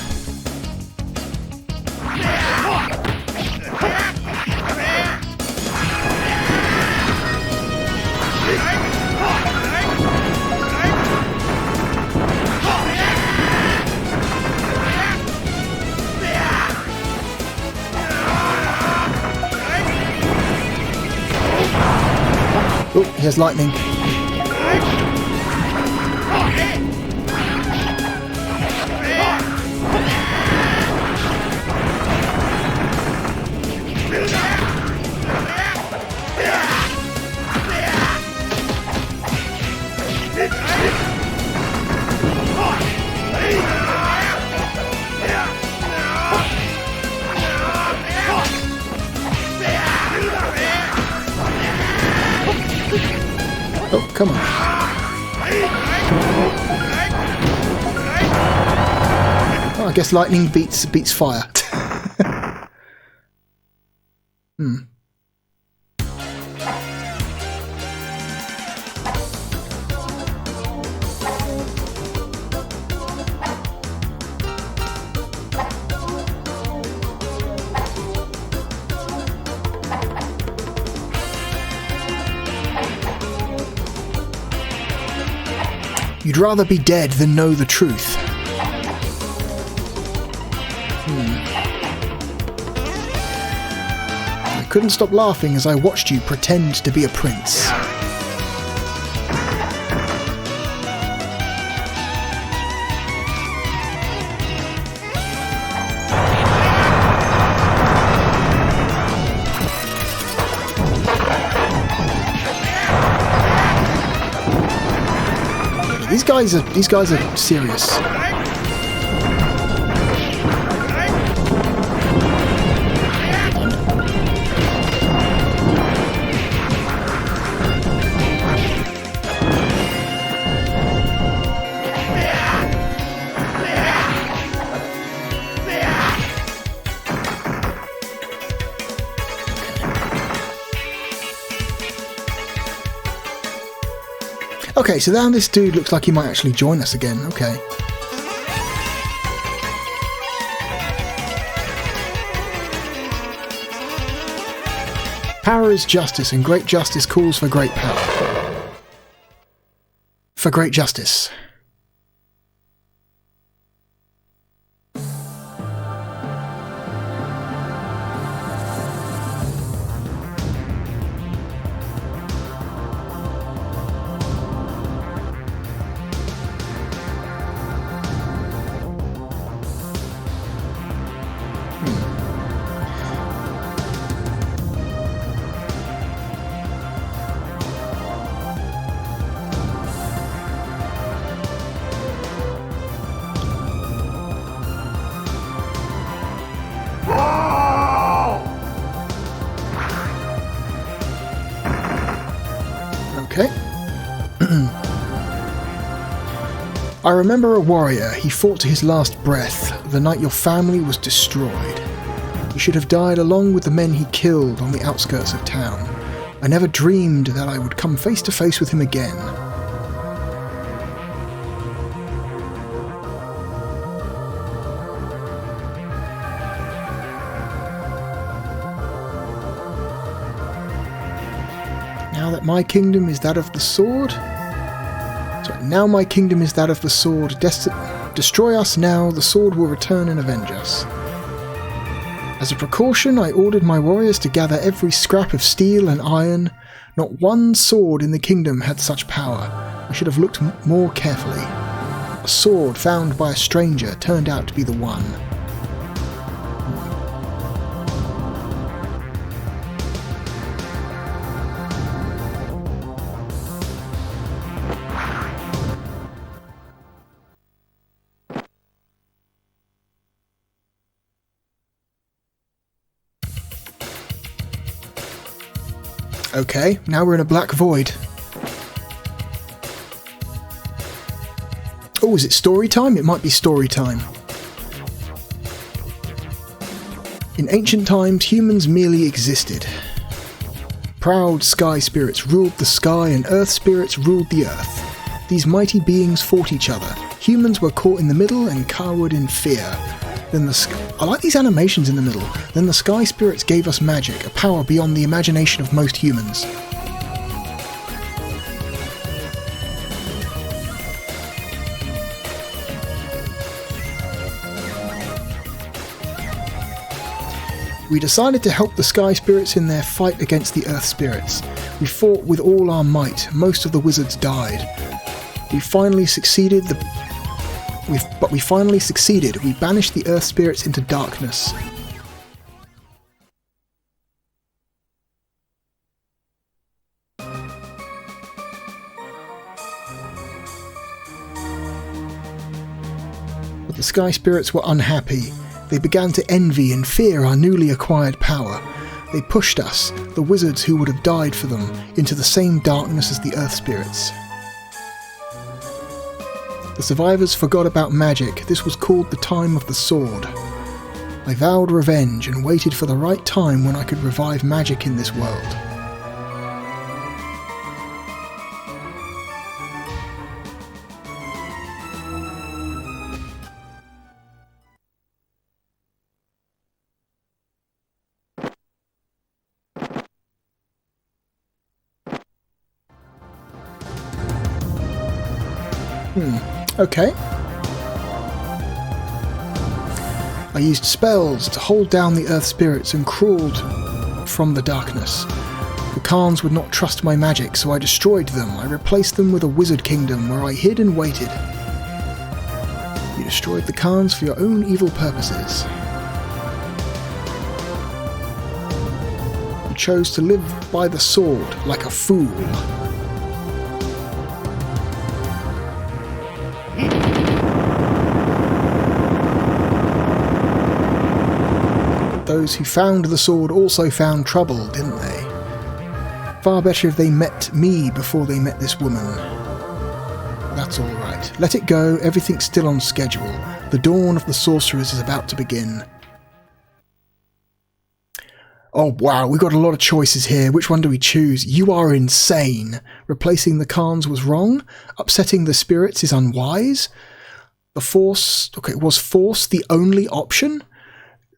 Oh, he has lightning. Oh, come on. Oh, I guess lightning beats fire. You'd rather be dead than know the truth. I couldn't stop laughing as I watched you pretend to be a prince. These guys are serious. Okay, so now this dude looks like he might actually join us again. Okay. Power is justice, and great justice calls for great power. For great justice. I remember a warrior, he fought to his last breath, the night your family was destroyed. He should have died along with the men he killed on the outskirts of town. I never dreamed that I would come face to face with him again. Now that my kingdom is that of the sword... Now my kingdom is that of the sword. Destroy us now, the sword will return and avenge us. As a precaution, I ordered my warriors to gather every scrap of steel and iron. Not one sword in the kingdom had such power. I should have looked more carefully. A sword found by a stranger turned out to be the one. Okay, now we're in a black void. Oh, is it story time? It might be story time. In ancient times, humans merely existed. Proud sky spirits ruled the sky and earth spirits ruled the earth. These mighty beings fought each other. Humans were caught in the middle and cowered in fear. Then I like these animations in the middle. Then the sky spirits gave us magic, a power beyond the imagination of most humans. We decided to help the sky spirits in their fight against the earth spirits. We fought with all our might. Most of the wizards died. We finally succeeded. We finally succeeded. We banished the earth spirits into darkness. But the sky spirits were unhappy. They began to envy and fear our newly acquired power. They pushed us, the wizards who would have died for them, into the same darkness as the earth spirits. The survivors forgot about magic. This was called the time of the sword. I vowed revenge and waited for the right time when I could revive magic in this world. Okay. I used spells to hold down the earth spirits and crawled from the darkness. The Khans would not trust my magic, so I destroyed them. I replaced them with a wizard kingdom where I hid and waited. You destroyed the Khans for your own evil purposes. You chose to live by the sword like a fool. Those who found the sword also found trouble, didn't they? Far better if they met me before they met this woman. That's all right. Let it go. Everything's still on schedule. The dawn of the sorcerers is about to begin. Oh wow, we've got a lot of choices here. Which one do we choose? You are insane. Replacing the Khans was wrong. Upsetting the spirits is unwise. The Force... Okay, was Force the only option?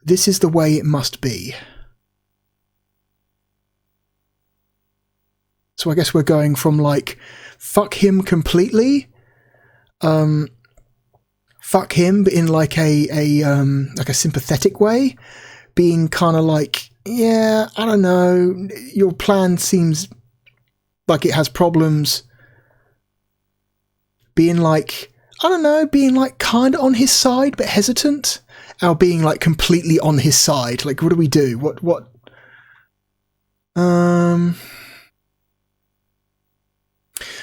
This is the way it must be. So I guess we're going from like, fuck him completely, fuck him, but in like a sympathetic way, being kind of like, yeah, I don't know, your plan seems like it has problems, being like, I don't know, being like kind of on his side but hesitant. Our being like completely on his side. Like, what do we do? What?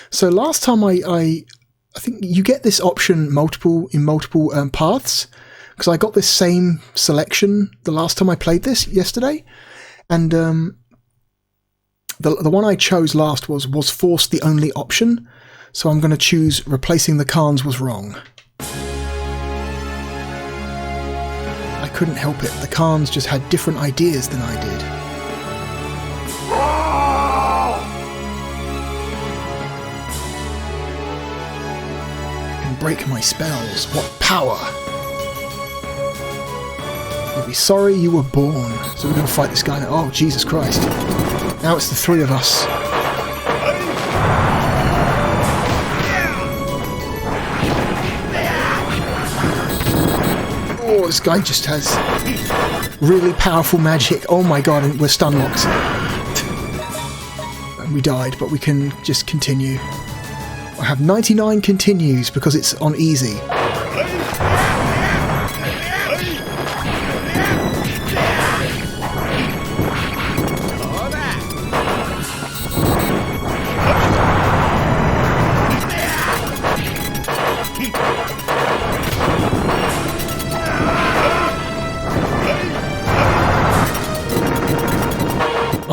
So last time I think you get this option in multiple paths, because I got this same selection the last time I played this yesterday, and the one I chose last was Force the only option. So I'm going to choose replacing the Khans was wrong. I couldn't help it. The Khans just had different ideas than I did. I can break my spells. What power! You'll be sorry you were born. So we're going to fight this guy now. Oh, Jesus Christ. Now it's the three of us. Oh, this guy just has really powerful magic. Oh my god, and we're stun locked. And we died, but we can just continue. I have 99 continues because it's on easy.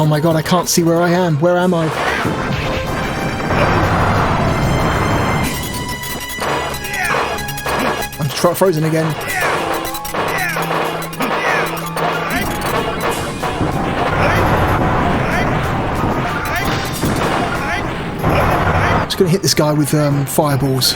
Oh my god, I can't see where I am. Where am I? I'm frozen again. Just gonna hit this guy with fireballs.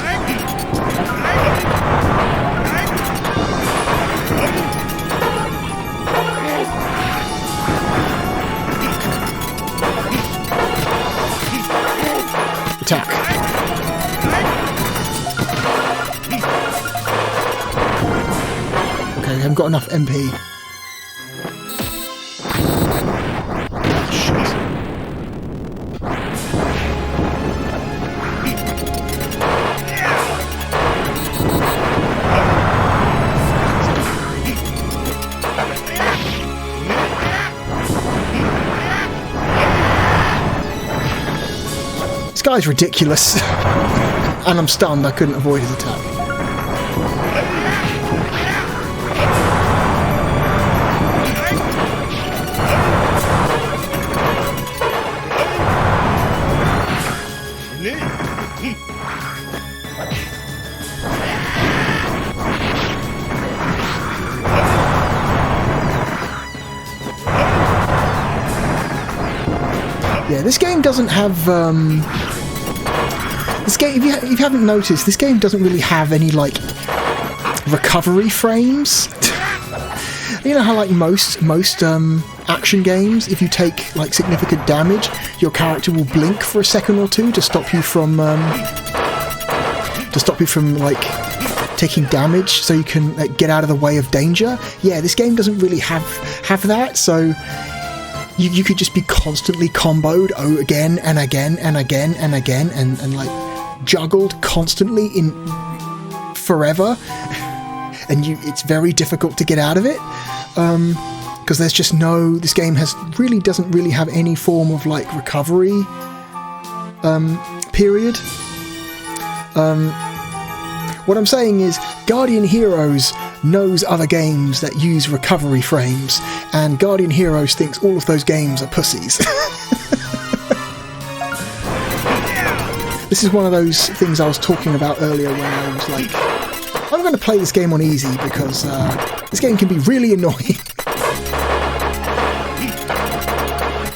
Attack. Okay, I haven't got enough MP. Shit. This guy's ridiculous. And I'm stunned, I couldn't avoid his attack. Yeah, this game doesn't have, this game, if you haven't noticed, this game doesn't really have any, like, recovery frames. You know how, like, most action games, if you take, like, significant damage, your character will blink for a second or two to stop you from, like, taking damage so you can, like, get out of the way of danger. Yeah, this game doesn't really have that, so you could just be constantly comboed again and again and again and again and like juggled constantly in forever, and it's very difficult to get out of it because there's just this game doesn't really have any form of like recovery period. What I'm saying is Guardian Heroes knows other games that use recovery frames, and Guardian Heroes thinks all of those games are pussies. This is one of those things I was talking about earlier when I was like, I'm going to play this game on easy because this game can be really annoying.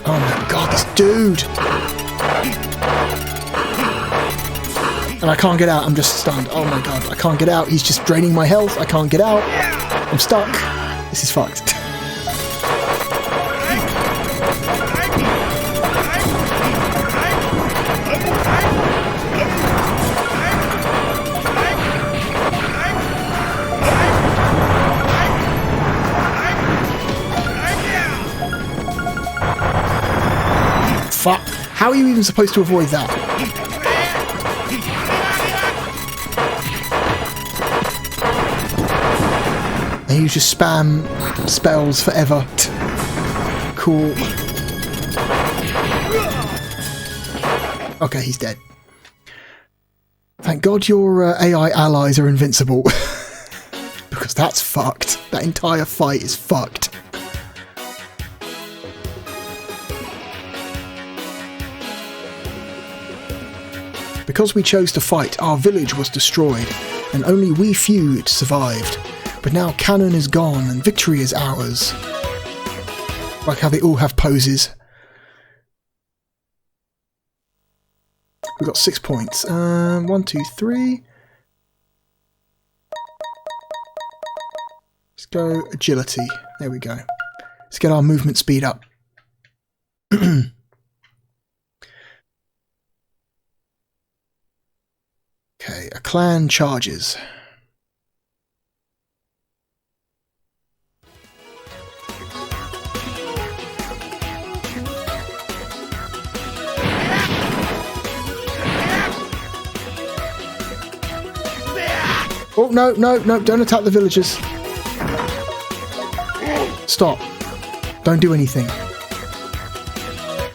Oh my god, this dude! And I can't get out, I'm just stunned. Oh my god, I can't get out, he's just draining my health, I can't get out. I'm stuck. This is fucked. Fuck. How are you even supposed to avoid that? And you just spam spells forever. Cool. Okay, he's dead. Thank God your AI allies are invincible. Because that's fucked. That entire fight is fucked. Because we chose to fight, our village was destroyed, and only we few survived. But now cannon is gone, and victory is ours. Like how they all have poses. We got 6 points. 1, 2, 3. Let's go agility. There we go. Let's get our movement speed up. Okay, a clan charges. Oh, no, no, no, don't attack the villagers. Stop. Don't do anything.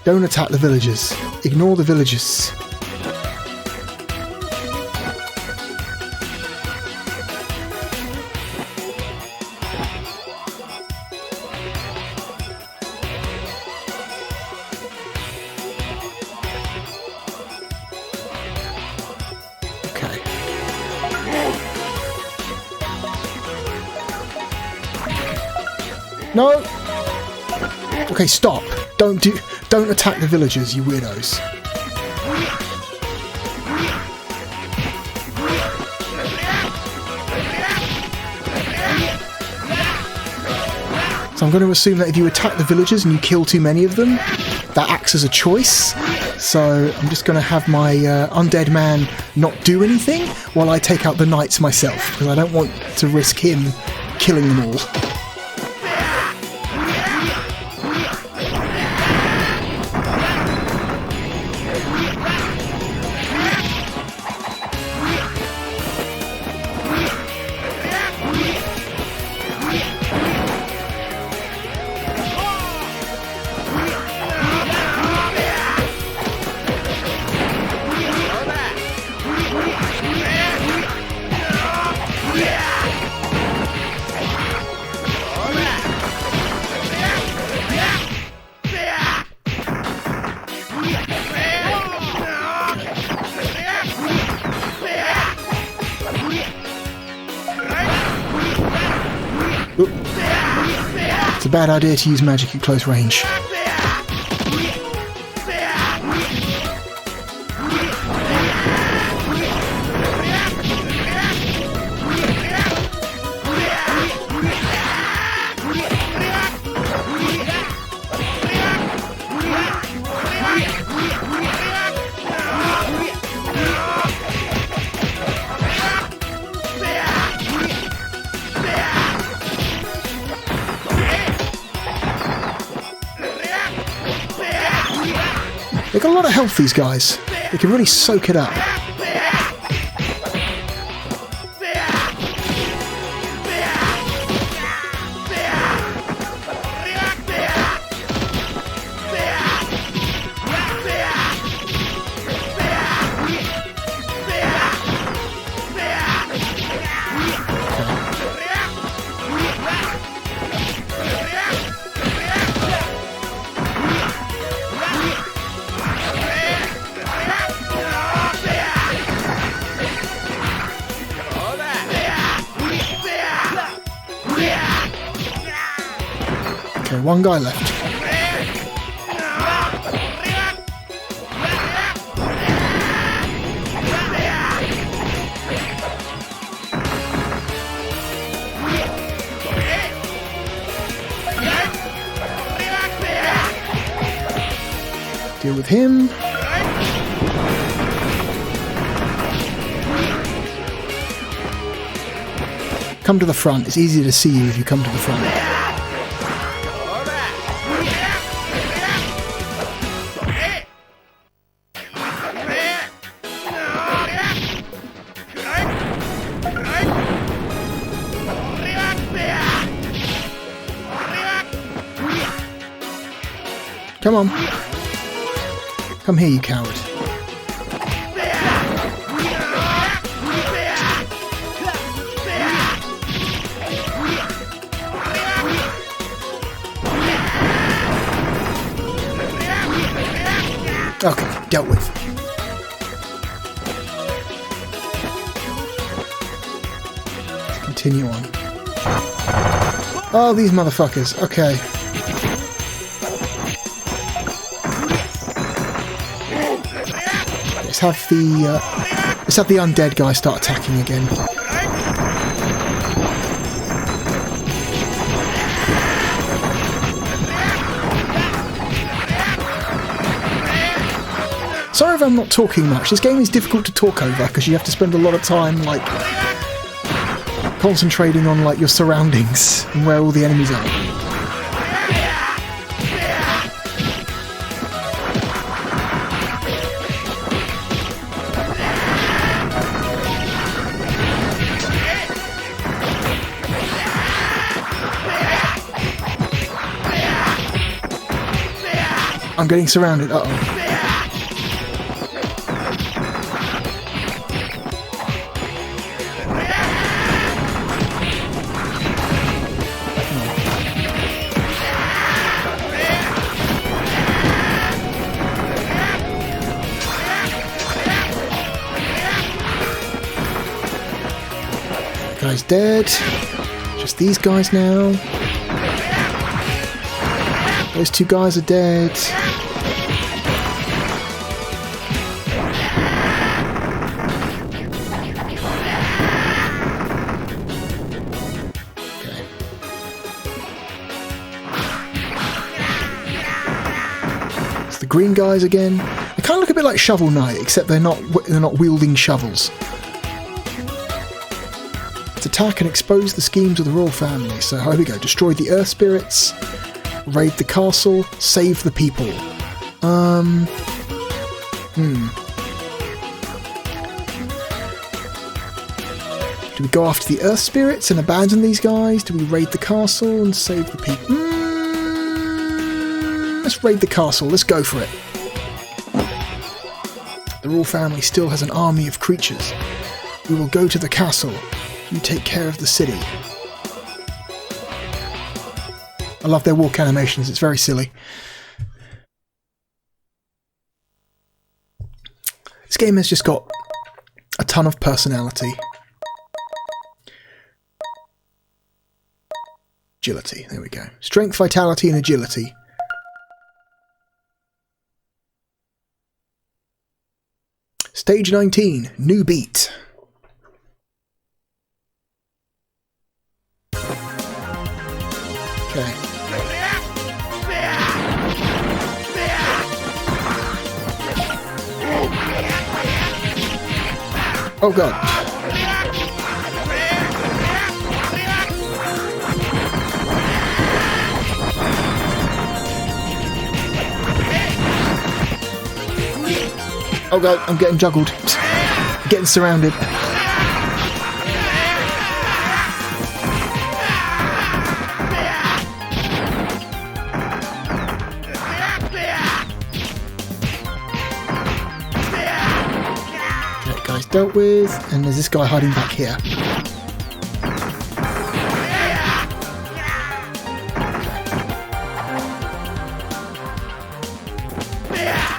Don't attack the villagers. Ignore the villagers. No! Okay, stop. Don't attack the villagers, you weirdos. So I'm going to assume that if you attack the villagers and you kill too many of them, that acts as a choice. So I'm just going to have my undead man not do anything while I take out the knights myself, because I don't want to risk him killing them all. It's a bad idea to use magic at close range. They've got a lot of health, these guys. They can really soak it up. Okay, one guy left. Deal with him. Come to the front. It's easier to see you if you come to the front. Come on. Come here, you coward. Okay, dealt with. continue on. Oh, these motherfuckers. Okay. Let's have the undead guy start attacking again. Sorry if I'm not talking much. This game is difficult to talk over because you have to spend a lot of time like concentrating on like your surroundings and where all the enemies are. I'm getting surrounded. Uh-oh. Guy's dead. Just these guys now. Those two guys are dead. Okay. It's the green guys again. They kind of look a bit like Shovel Knight, except they're not wielding shovels. Attack and expose the schemes of the royal family. So here we go. Destroy the earth spirits, raid the castle, save the people. Do we go after the earth spirits and abandon these guys? Do we raid the castle and save the people? Let's raid the castle. Let's go for it. The royal family still has an army of creatures. We will go to the castle. You take care of the city. I love their walk animations, it's very silly. This game has just got a ton of personality. Agility, there we go. Strength, vitality and agility. Stage 19, new beat. Okay. Oh god. Oh god, I'm getting juggled. I'm getting surrounded. Dealt with, and there's this guy hiding back here.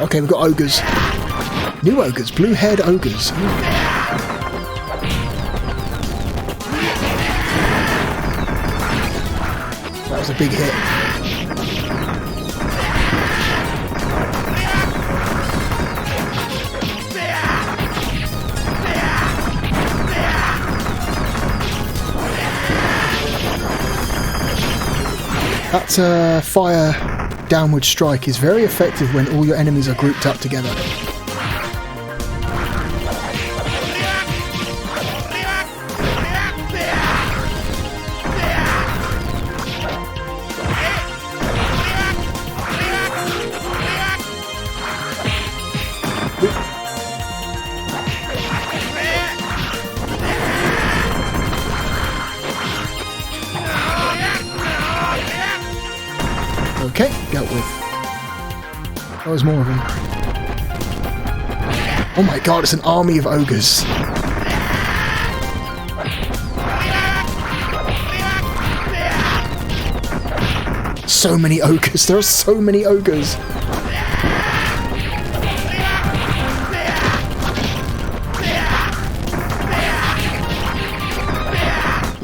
Okay, we've got ogres. New ogres, blue-haired ogres. Ooh. That was a big hit. That fire downward strike is very effective when all your enemies are grouped up together. Okay, dealt with. That was more of them. Oh my god, it's an army of ogres. So many ogres, there are so many ogres.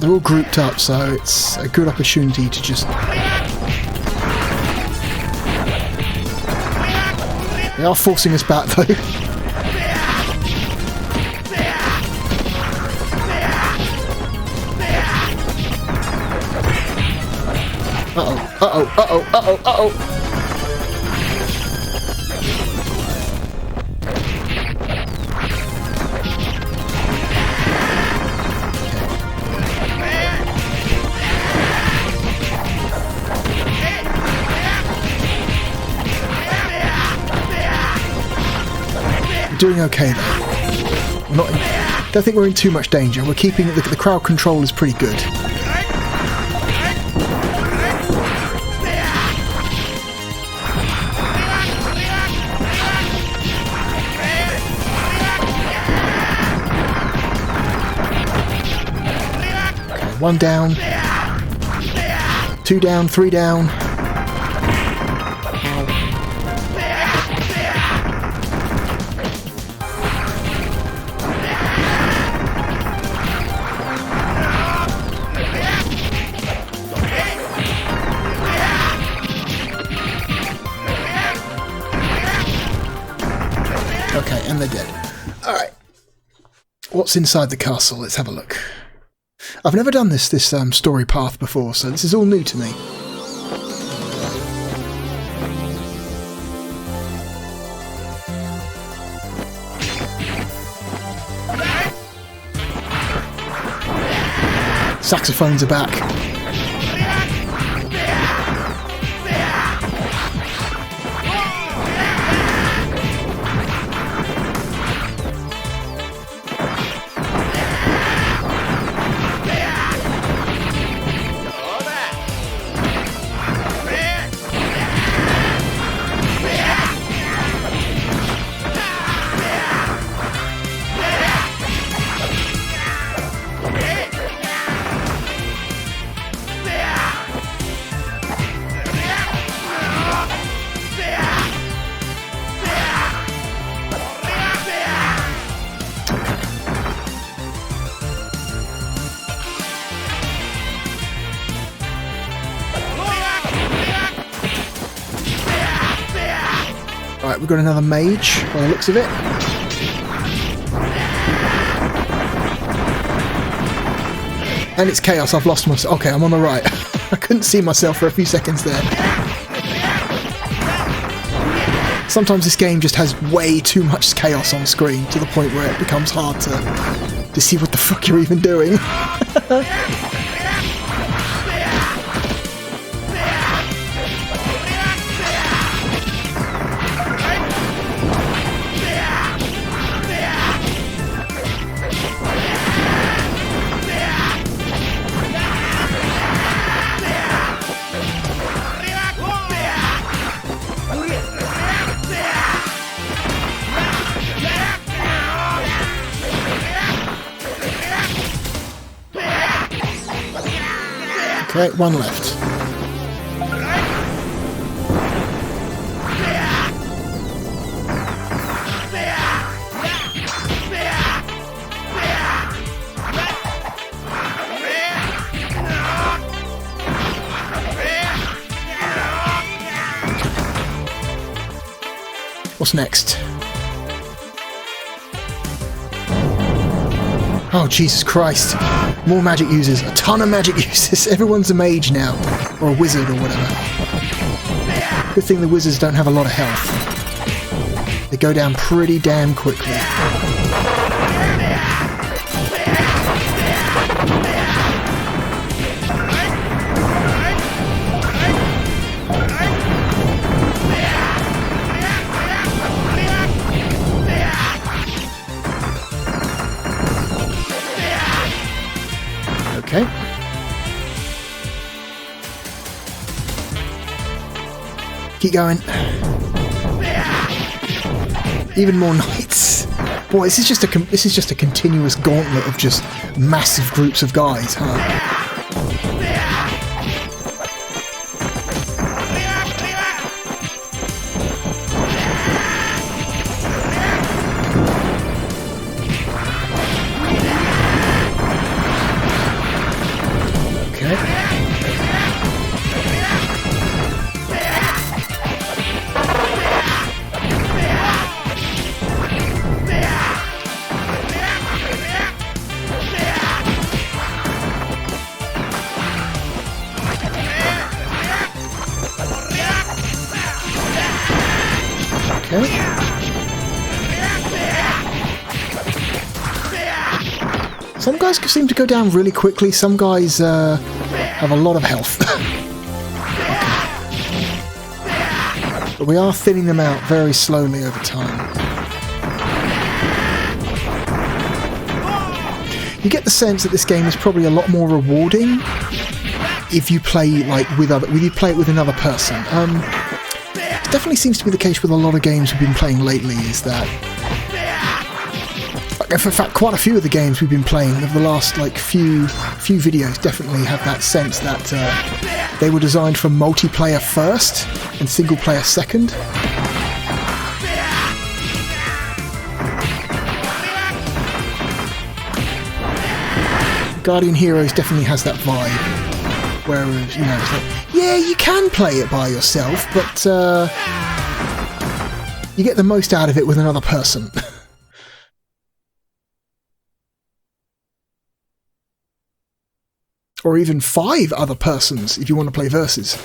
they're all grouped up, so it's a good opportunity to just... They are forcing us back though. Uh-oh, uh-oh, uh-oh, uh-oh, uh-oh! Doing okay though. Don't think we're in too much danger. We're keeping the crowd control is pretty good. Okay, 1 down, 2 down, 3 down. Okay, and they're dead. Alright. What's inside the castle? Let's have a look. I've never done this story path before, so this is all new to me. Saxophones are back. Right, we've got another mage, by the looks of it. And it's chaos, I've lost myself. Okay, I'm on the right. I couldn't see myself for a few seconds there. Sometimes this game just has way too much chaos on screen, to the point where it becomes hard to see what the fuck you're even doing. Okay, 1 left. What's next? Oh, Jesus Christ. More magic users. A ton of magic users. Everyone's a mage now. Or a wizard or whatever. Good thing the wizards don't have a lot of health. They go down pretty damn quickly. Okay. Keep going. Even more knights. Boy, this is just a continuous gauntlet of just massive groups of guys, huh? Okay. Some guys seem to go down really quickly. Some guys have a lot of health. Okay. But we are thinning them out very slowly over time. You get the sense that this game is probably a lot more rewarding if you play it with another person. It definitely seems to be the case with a lot of games we've been playing lately, is that in fact quite a few of the games we've been playing over the last few videos definitely have that sense that they were designed for multiplayer first and single player second. Guardian Heroes definitely has that vibe. Whereas, it's like, yeah, you can play it by yourself, but you get the most out of it with another person. Or even 5 other persons if you want to play versus.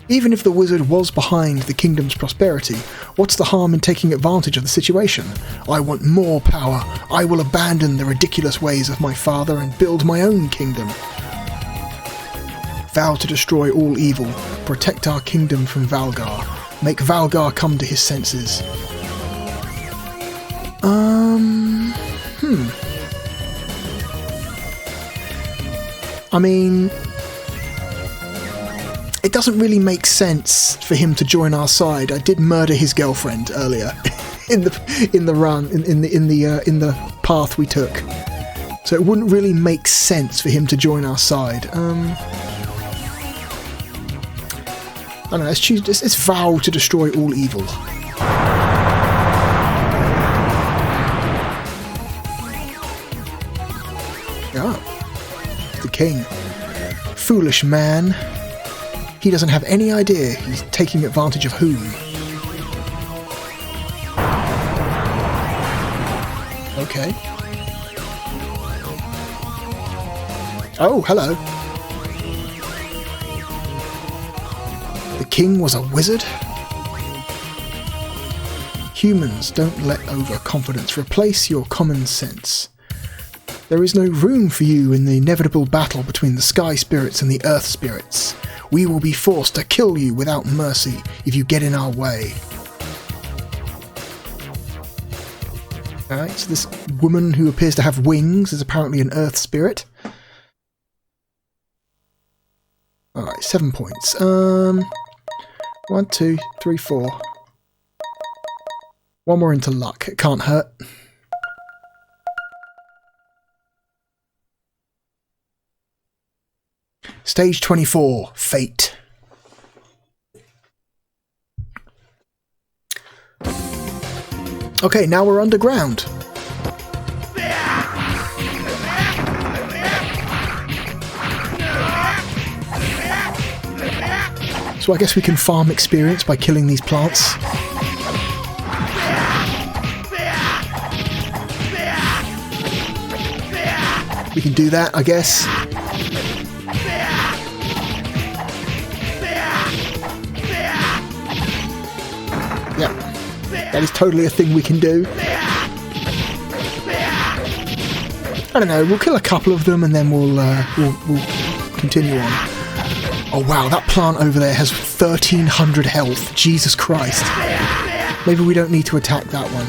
Even if the wizard was behind the kingdom's prosperity, what's the harm in taking advantage of the situation? I want more power. I will abandon the ridiculous ways of my father and build my own kingdom. Vow to destroy all evil. Protect our kingdom from Valgar. Make Valgar come to his senses. I mean, it doesn't really make sense for him to join our side. I did murder his girlfriend earlier in the path we took, so it wouldn't really make sense for him to join our side. I don't know. Let's vow to destroy all evil. The king. Foolish man. He doesn't have any idea he's taking advantage of whom. Okay. Oh, hello. The king was a wizard? Humans, don't let overconfidence replace your common sense. There is no room for you in the inevitable battle between the sky spirits and the earth spirits. We will be forced to kill you without mercy if you get in our way. Alright, so this woman who appears to have wings is apparently an earth spirit. Alright, 7 points. 1, 2, 3, 4. One more into luck. It can't hurt. Stage 24, Fate. Okay, now we're underground. So I guess we can farm experience by killing these plants. We can do that, I guess. Yeah, that is totally a thing we can do. I don't know, we'll kill a couple of them and then we'll continue on. Oh wow, that plant over there has 1300 health. Jesus Christ. Maybe we don't need to attack that one.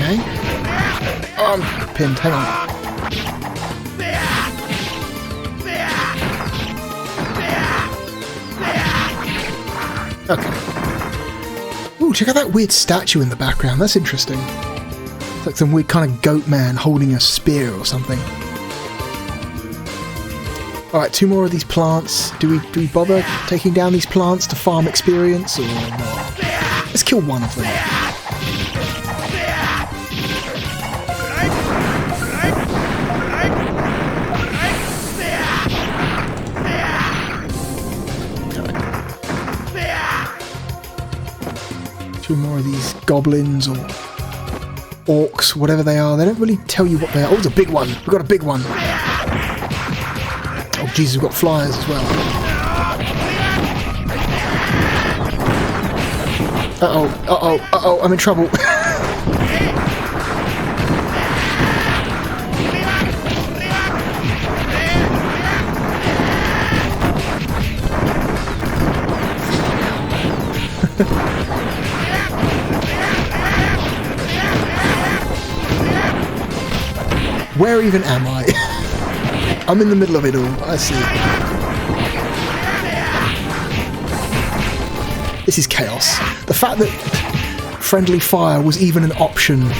Okay. Oh, I'm pinned. Hang on. Okay. Ooh, check out that weird statue in the background. That's interesting. It's like some weird kind of goat man holding a spear or something. Alright, 2 more of these plants. Do we bother taking down these plants to farm experience or not? Let's kill one of them. Okay. 2 more of these goblins or orcs, whatever they are. They don't really tell you what they are. Oh, it's a big one. We've got a big one. Oh, Jesus, we've got flyers as well. Uh-oh, uh-oh, uh-oh, I'm in trouble. Where even am I? I'm in the middle of it all, I see. This is chaos. The fact that friendly fire was even an option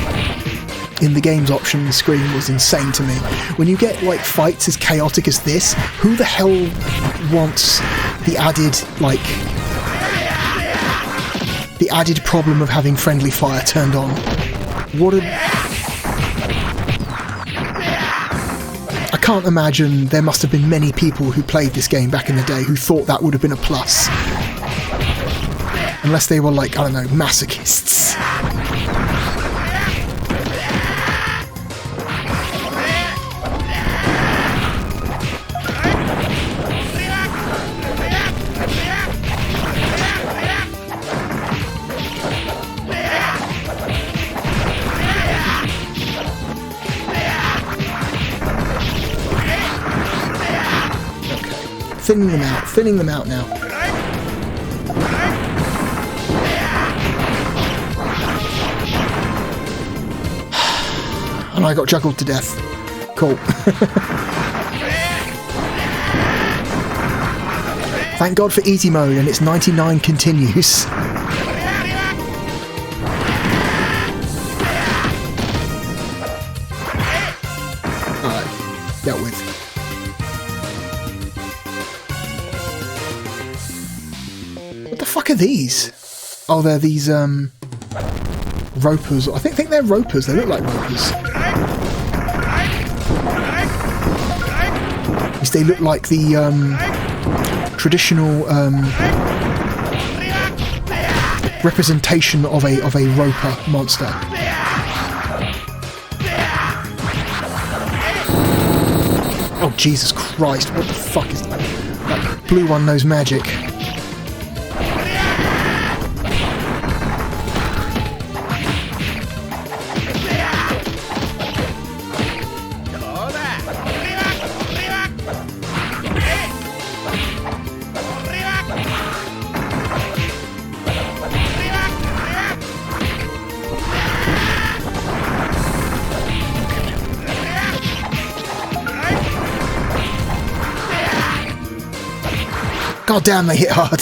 in the game's options screen was insane to me. When you get like fights as chaotic as this, who the hell wants the added problem of having friendly fire turned on? What a... I can't imagine there must have been many people who played this game back in the day who thought that would have been a plus. Unless they were like, I don't know, masochists. Thinning them out now. And I got juggled to death. Cool. Thank God for easy mode, and it's 99 continues. Alright, dealt with. What the fuck are these? Oh, they're these, ropers. I think they're ropers. They look like ropers. At least they look like the, traditional, representation of a roper monster. Oh, Jesus Christ. What the fuck is that? That blue one knows magic. God damn, they hit hard.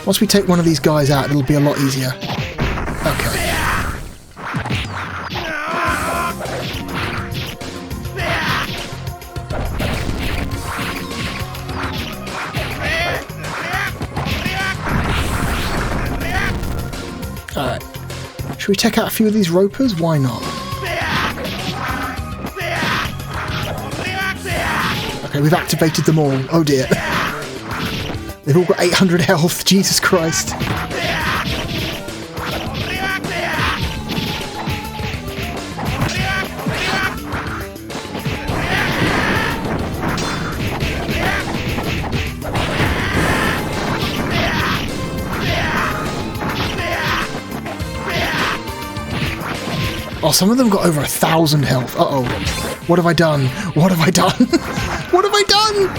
Once we take one of these guys out, it'll be a lot easier. Okay. Alright. Should we take out a few of these ropers? Why not? Okay, we've activated them all. Oh dear. They've all got 800 health. Jesus Christ. Oh, some of them got over 1,000 health. Uh-oh. What have I done? What have I done? What have I done?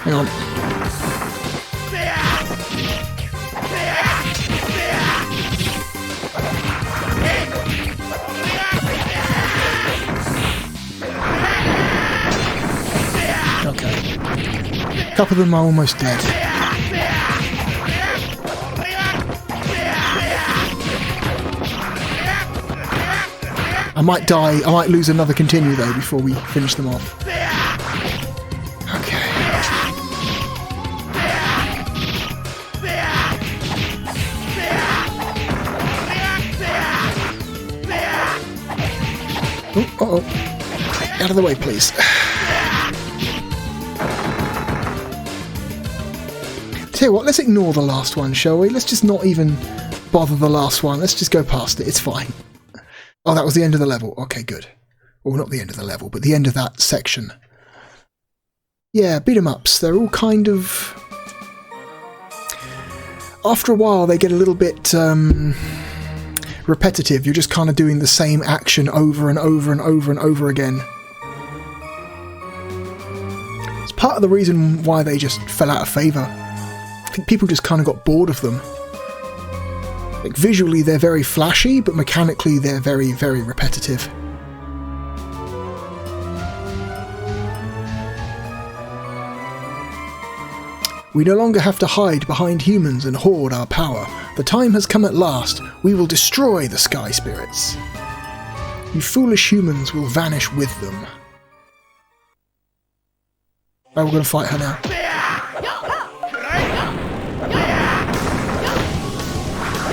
Hang on. Okay. A couple of them are almost dead. I might die. I might lose another continue though before we finish them off. Okay. Oh, uh-oh. Out of the way, please. Tell you what, let's ignore the last one, shall we? Let's just not even bother the last one. Let's just go past it. It's fine. Oh, that was the end of the level. Okay, good. Well, not the end of the level, but the end of that section. Yeah, beat 'em ups. They're all kind of... After a while, they get a little bit repetitive. You're just kind of doing the same action over and over and over and over again. It's part of the reason why they just fell out of favour. I think people just kind of got bored of them. Like, visually they're very flashy, but mechanically they're very, very repetitive. We no longer have to hide behind humans and hoard our power. The time has come at last. We will destroy the sky spirits. You foolish humans will vanish with them. Oh, we're going to fight her now.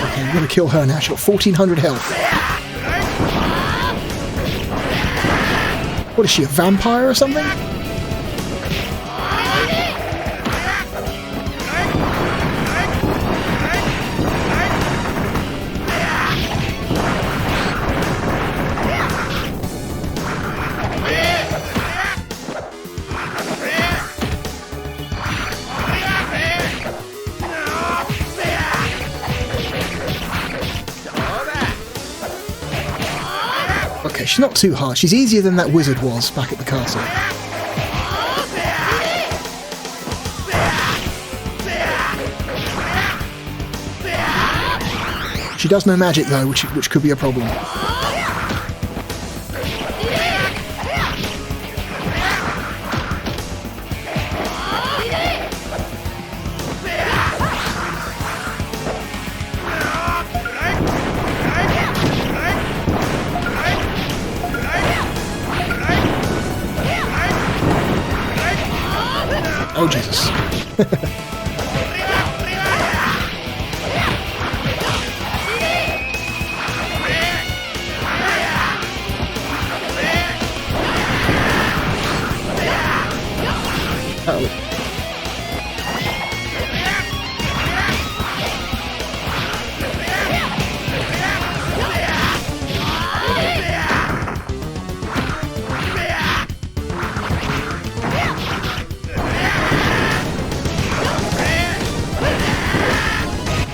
Okay, we're going to kill her now. She's got 1400 health. What is she, a vampire or something? Okay, she's not too hard. She's easier than that wizard was back at the castle. She does no magic though, which could be a problem. Oh, Jesus. Uh-oh.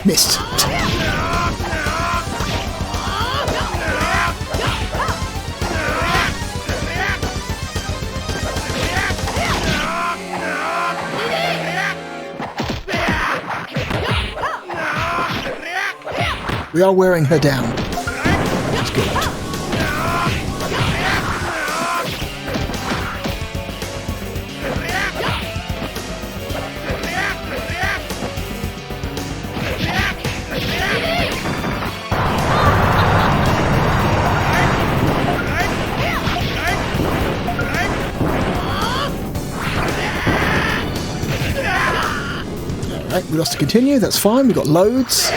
Missed. We are wearing her down. That's good. Alright, we lost to continue, that's fine, we got loads.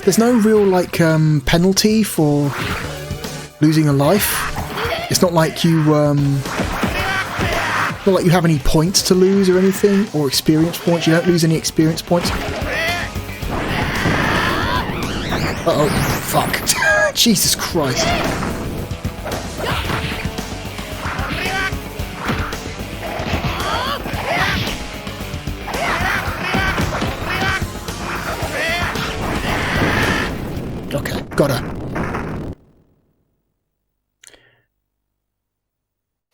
There's no real, like, penalty for losing a life. It's not like you, not like you have any points to lose or anything, or experience points. You don't lose any experience points. Uh-oh, fuck. Jesus Christ. Got her.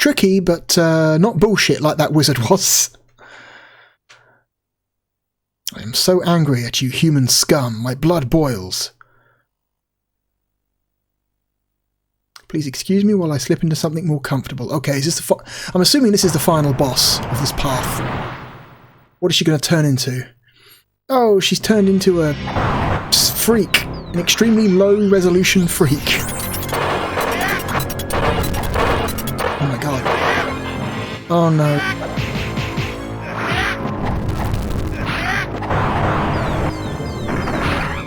tricky, but not bullshit like that wizard was. I am so angry at you human scum. My blood boils. Please excuse me while I slip into something more comfortable. Okay, is this the I'm assuming this is the final boss of this path. What is she going to turn into? Oh, she's turned into a freak. An extremely low resolution freak. Oh my god. Oh no.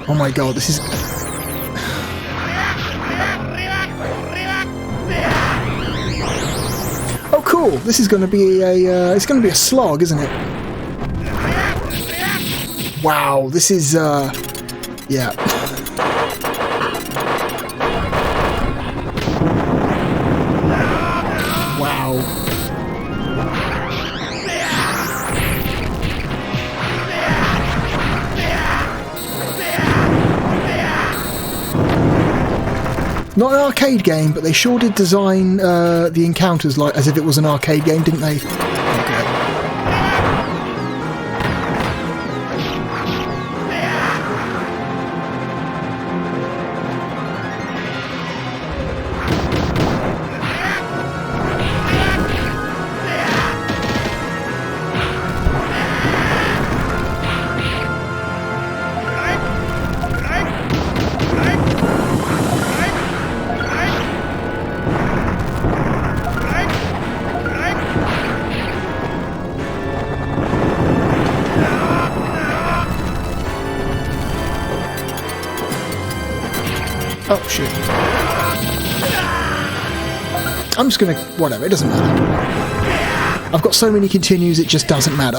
Oh my god, this is... Oh cool, this is going to be a, it's going to be a slog, isn't it? Wow, this is, yeah. Wow. Not an arcade game, but they sure did design the encounters like as if it was an arcade game, didn't they? Okay. Oh, shit. I'm just gonna... whatever, it doesn't matter. I've got so many continues, it just doesn't matter.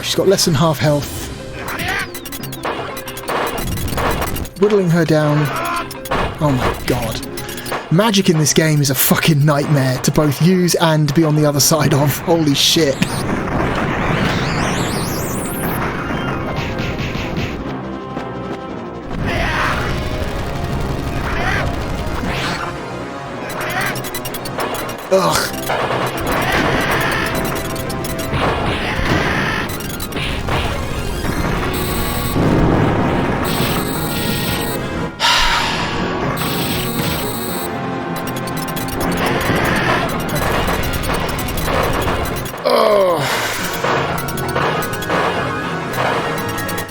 She's got less than half health. Whittling her down. Oh my god. Magic in this game is a fucking nightmare to both use and be on the other side of. Holy shit. Ugh.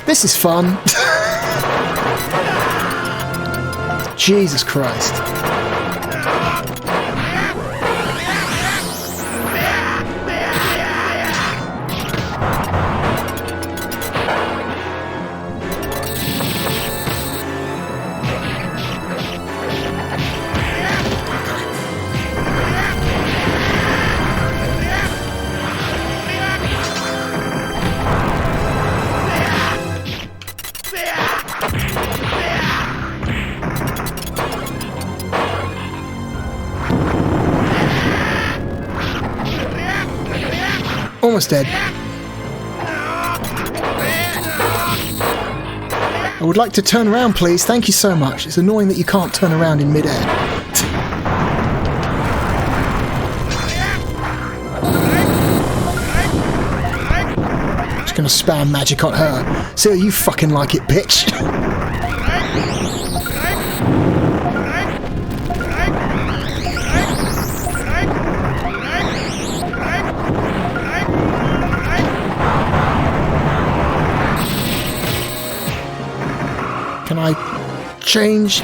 This is fun. Jesus Christ. Almost dead. I would like to turn around, please. Thank you so much. It's annoying that you can't turn around in midair. Just gonna spam magic on her. See how you fucking like it, bitch. Can I change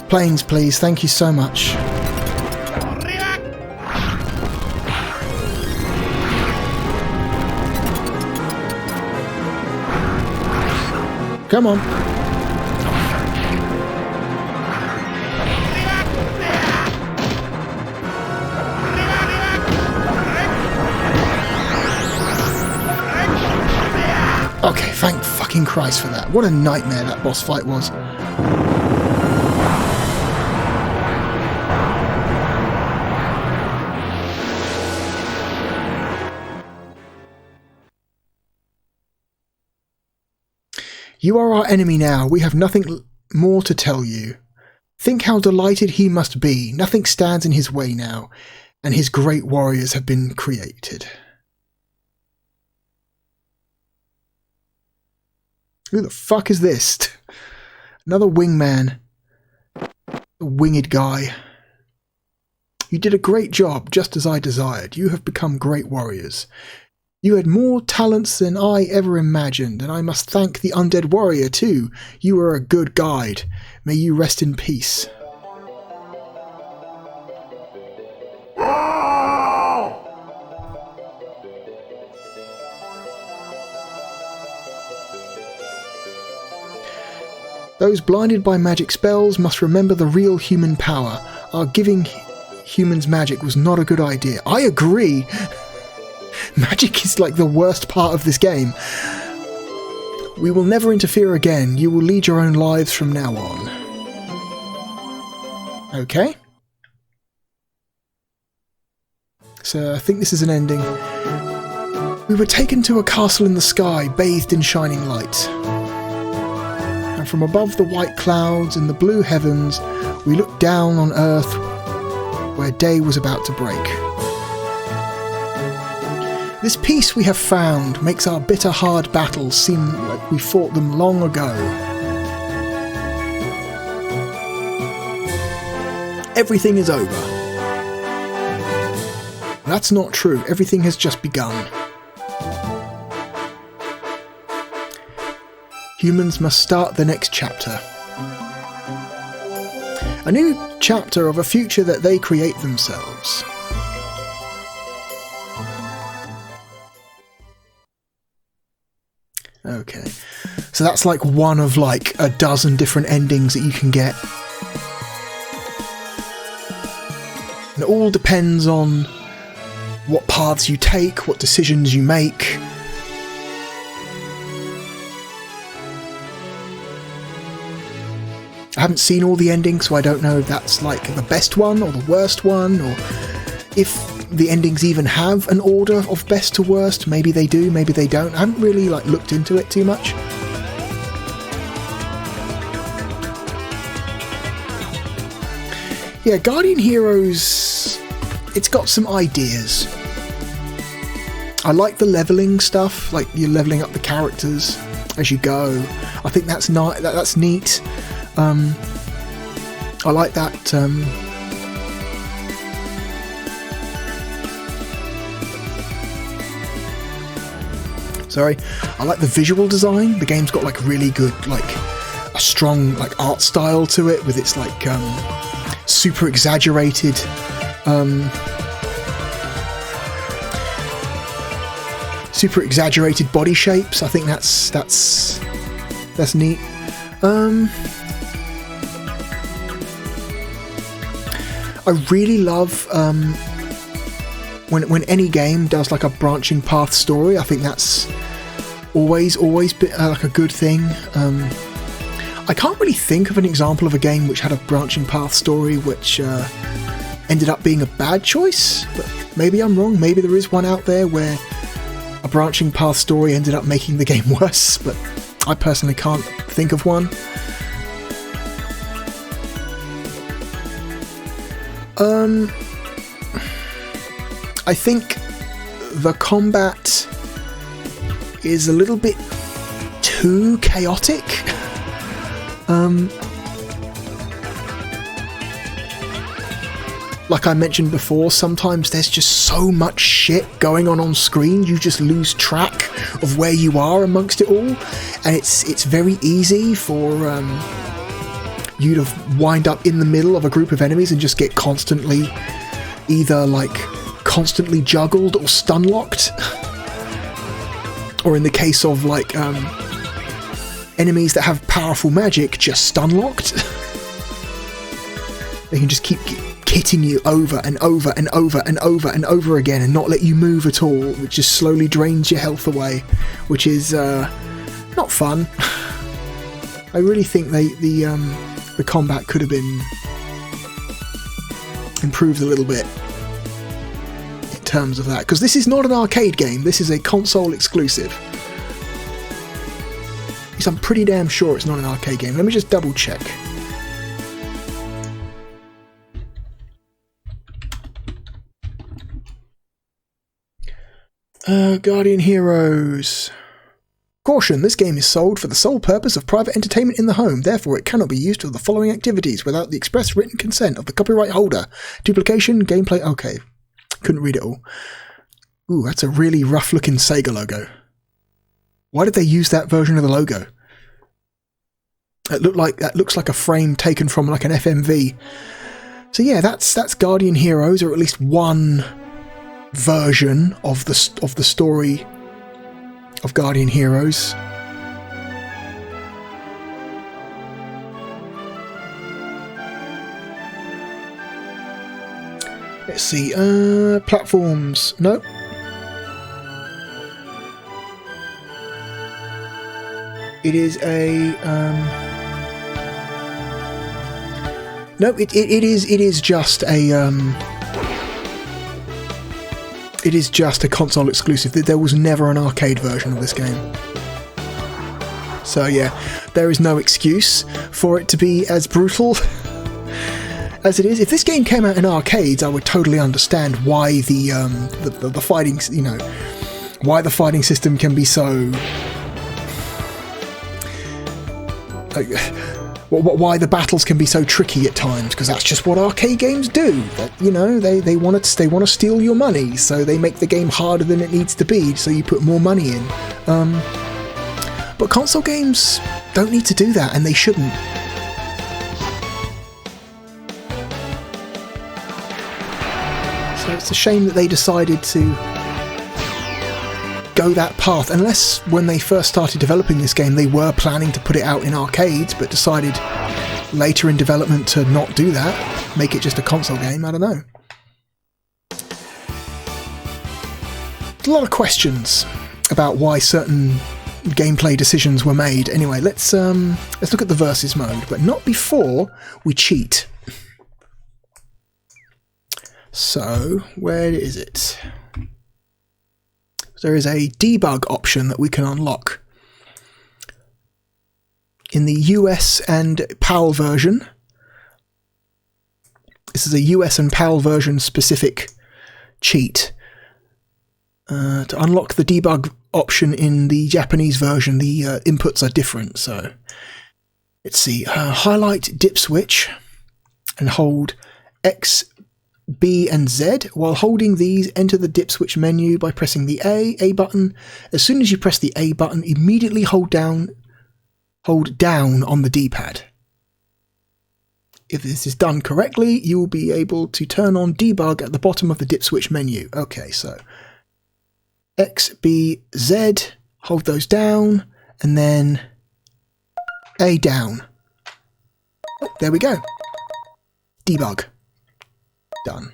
planes, please? Thank you so much. Come on. Okay, thank fucking Christ for that. What a nightmare that boss fight was. You are our enemy now. We have nothing more to tell you. Think how delighted he must be. Nothing stands in his way now, and his great warriors have been created. Who the fuck is this? Another wingman. A winged guy. You did a great job, just as I desired. You have become great warriors. You had more talents than I ever imagined, and I must thank the undead warrior too. You were a good guide. May you rest in peace. Those blinded by magic spells must remember the real human power. Our giving humans magic was not a good idea. I agree. Magic is like the worst part of this game. We will never interfere again. You will lead your own lives from now on. Okay. So I think this is an ending. We were taken to a castle in the sky, bathed in shining light. And from above the white clouds and the blue heavens, we looked down on Earth where day was about to break. This peace we have found makes our bitter hard battles seem like we fought them long ago. Everything is over. That's not true. Everything has just begun. Humans must start the next chapter. A new chapter of a future that they create themselves. Okay, so that's like one of like a dozen different endings that you can get. And it all depends on what paths you take, what decisions you make. I haven't seen all the endings, so I don't know if that's like the best one or the worst one, or if the endings even have an order of best to worst. Maybe they do, maybe they don't. I haven't really like looked into it too much. Yeah, Guardian Heroes, it's got some ideas. I like the leveling stuff, like you're leveling up the characters as you go. I think that's that's neat. I like that. Sorry, I like the visual design. The game's got like really good, like a strong like art style to it, with its like super exaggerated. Super exaggerated body shapes. I think that's neat. I really love when any game does like a branching path story. I think that's always been like a good thing. I can't really think of an example of a game which had a branching path story which ended up being a bad choice, but maybe I'm wrong. Maybe there is one out there where a branching path story ended up making the game worse, but I personally can't think of one. I think the combat is a little bit too chaotic. Like I mentioned before, sometimes there's just so much shit going on screen, you just lose track of where you are amongst it all, and it's very easy for you to wind up in the middle of a group of enemies and just get constantly juggled or stun locked. Or in the case of like enemies that have powerful magic, just stun locked. They can just keep hitting you over and over and over and over and over again and not let you move at all, which just slowly drains your health away, which is not fun. I really think the combat could have been improved a little bit in terms of that, because this is not an arcade game, this is a console exclusive. So I'm pretty damn sure it's not an arcade game. Let me just double check. Guardian Heroes. Caution, this game is sold for the sole purpose of private entertainment in the home, therefore it cannot be used for the following activities without the express written consent of the copyright holder. Duplication, gameplay, okay. Couldn't read it all. Ooh, that's a really rough looking Sega logo. Why did they use that version of the logo? That looks like a frame taken from like an FMV. So yeah, that's Guardian Heroes, or at least one version of the story of Guardian Heroes. Let's see, platforms, no. It is a, no, it is just a, it is just a console exclusive. There was never an arcade version of this game. So yeah, there is no excuse for it to be as brutal as it is. If this game came out in arcades, I would totally understand why the fighting, you know, why the fighting system can be so, like, why the battles can be so tricky at times, because that's just what arcade games do. That, you know, they want to steal your money, so they make the game harder than it needs to be, so you put more money in. But console games don't need to do that, and they shouldn't. So it's a shame that they decided to go that path, unless when they first started developing this game they were planning to put it out in arcades but decided later in development to not do that, make it just a console game. I don't know. There's a lot of questions about why certain gameplay decisions were made. Anyway, let's look at the versus mode, but not before we cheat. So where is it? There is a debug option that we can unlock. In the US and PAL version, this is a US and PAL version specific cheat. To unlock the debug option in the Japanese version, the inputs are different. So let's see, highlight dip switch and hold X, B and Z. While holding these, enter the dip switch menu by pressing the A button. As soon as you press the A button, immediately hold down on the D-pad. If this is done correctly, you will be able to turn on debug at the bottom of the dip switch menu. Okay, so X, B, Z, hold those down, and then A down. Oh, there we go. Debug. Done.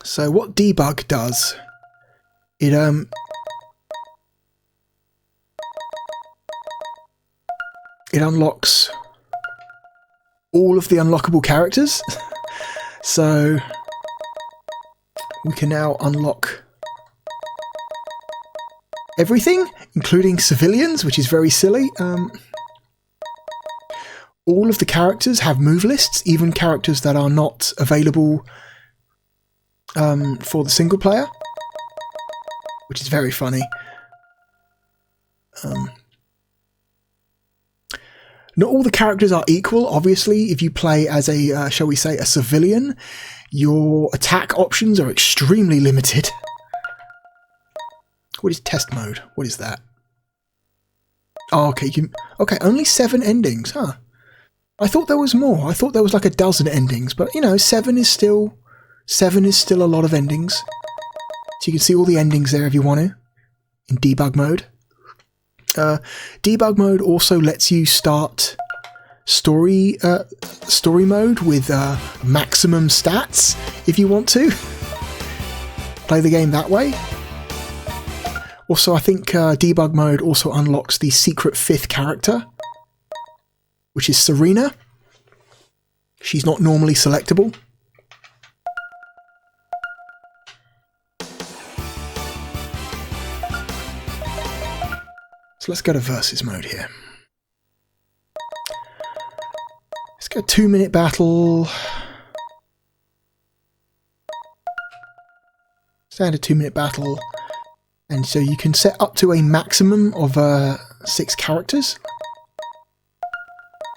So what debug does, it unlocks all of the unlockable characters. So we can now unlock everything, including civilians, which is very silly. All of the characters have move lists, even characters that are not available for the single player, which is very funny. Not all the characters are equal, obviously. If you play as a, shall we say, a civilian, your attack options are extremely limited. What is test mode? What is that? Oh, okay, okay, only 7 endings, huh? I thought there was more. I thought there was like a dozen endings, but you know, 7 is still a lot of endings. So you can see all the endings there if you want to, in debug mode. Debug mode also lets you start story mode with maximum stats if you want to play the game that way. Also, I think Debug Mode also unlocks the secret 5th character, which is Serena. She's not normally selectable. So let's go to versus mode here. Let's go 2-minute battle. Standard 2-minute battle. And so you can set up to a maximum of 6 characters.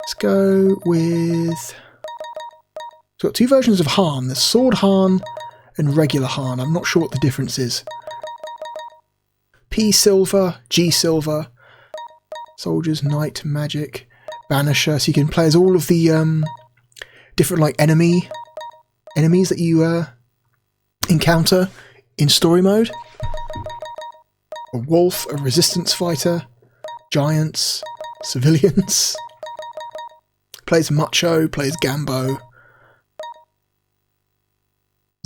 Let's go with... So we've got 2 versions of Han. There's Sword Han and regular Han. I'm not sure what the difference is. P silver, G silver, soldiers, knight, magic, banisher. So you can play as all of the different like enemies that you encounter in story mode. A wolf, a resistance fighter, giants, civilians. Plays Macho, plays Gambo.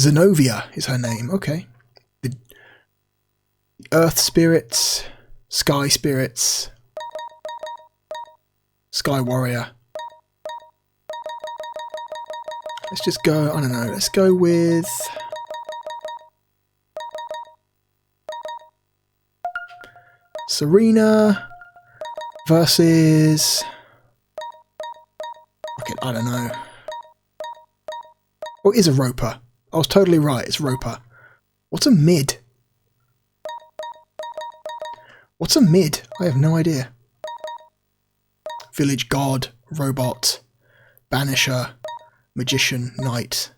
Zenobia is her name, okay. The Earth spirits, Sky spirits, Sky warrior. Let's just go, I don't know, let's go with... Serena versus... Okay, I don't know. Oh, it is a roper. I was totally right, it's roper. What's a mid? What's a mid? I have no idea. Village god, robot, banisher, magician, knight.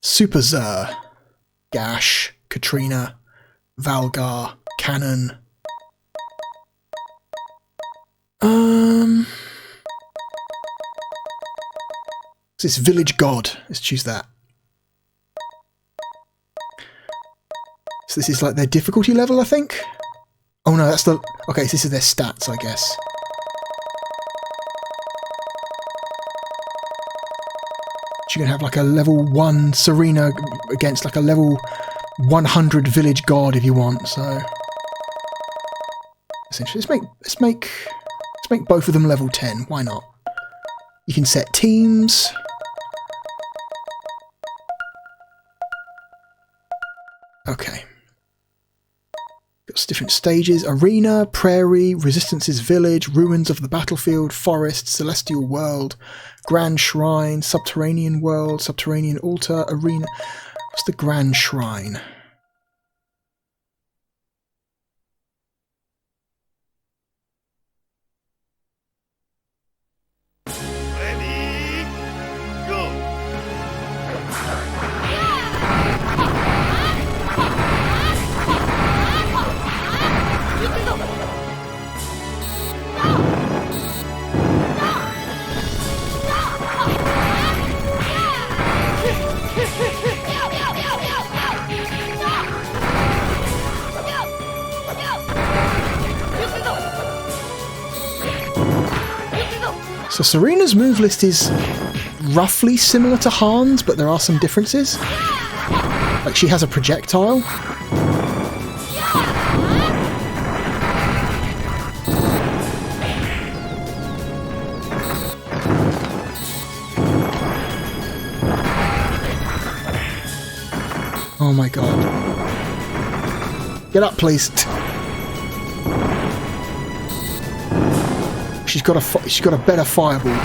Super Zer, Gash, Katrina, Valgar, Cannon. This village god. Let's choose that. So this is like their difficulty level, I think. Oh no, that's the... Okay, so this is their stats, I guess. So you can have like a level 1 Serena against like a level 100 village god if you want, so... Essentially, let's make both of them level 10, why not? You can set teams. Okay. Got different stages. Arena, Prairie, Resistance's Village, Ruins of the Battlefield, Forest, Celestial World, Grand Shrine, Subterranean World, Subterranean Altar, Arena. What's the Grand Shrine? So Serena's move list is roughly similar to Han's, but there are some differences. Like she has a projectile. Oh my god. Get up, please. She's got a better fireball. Oh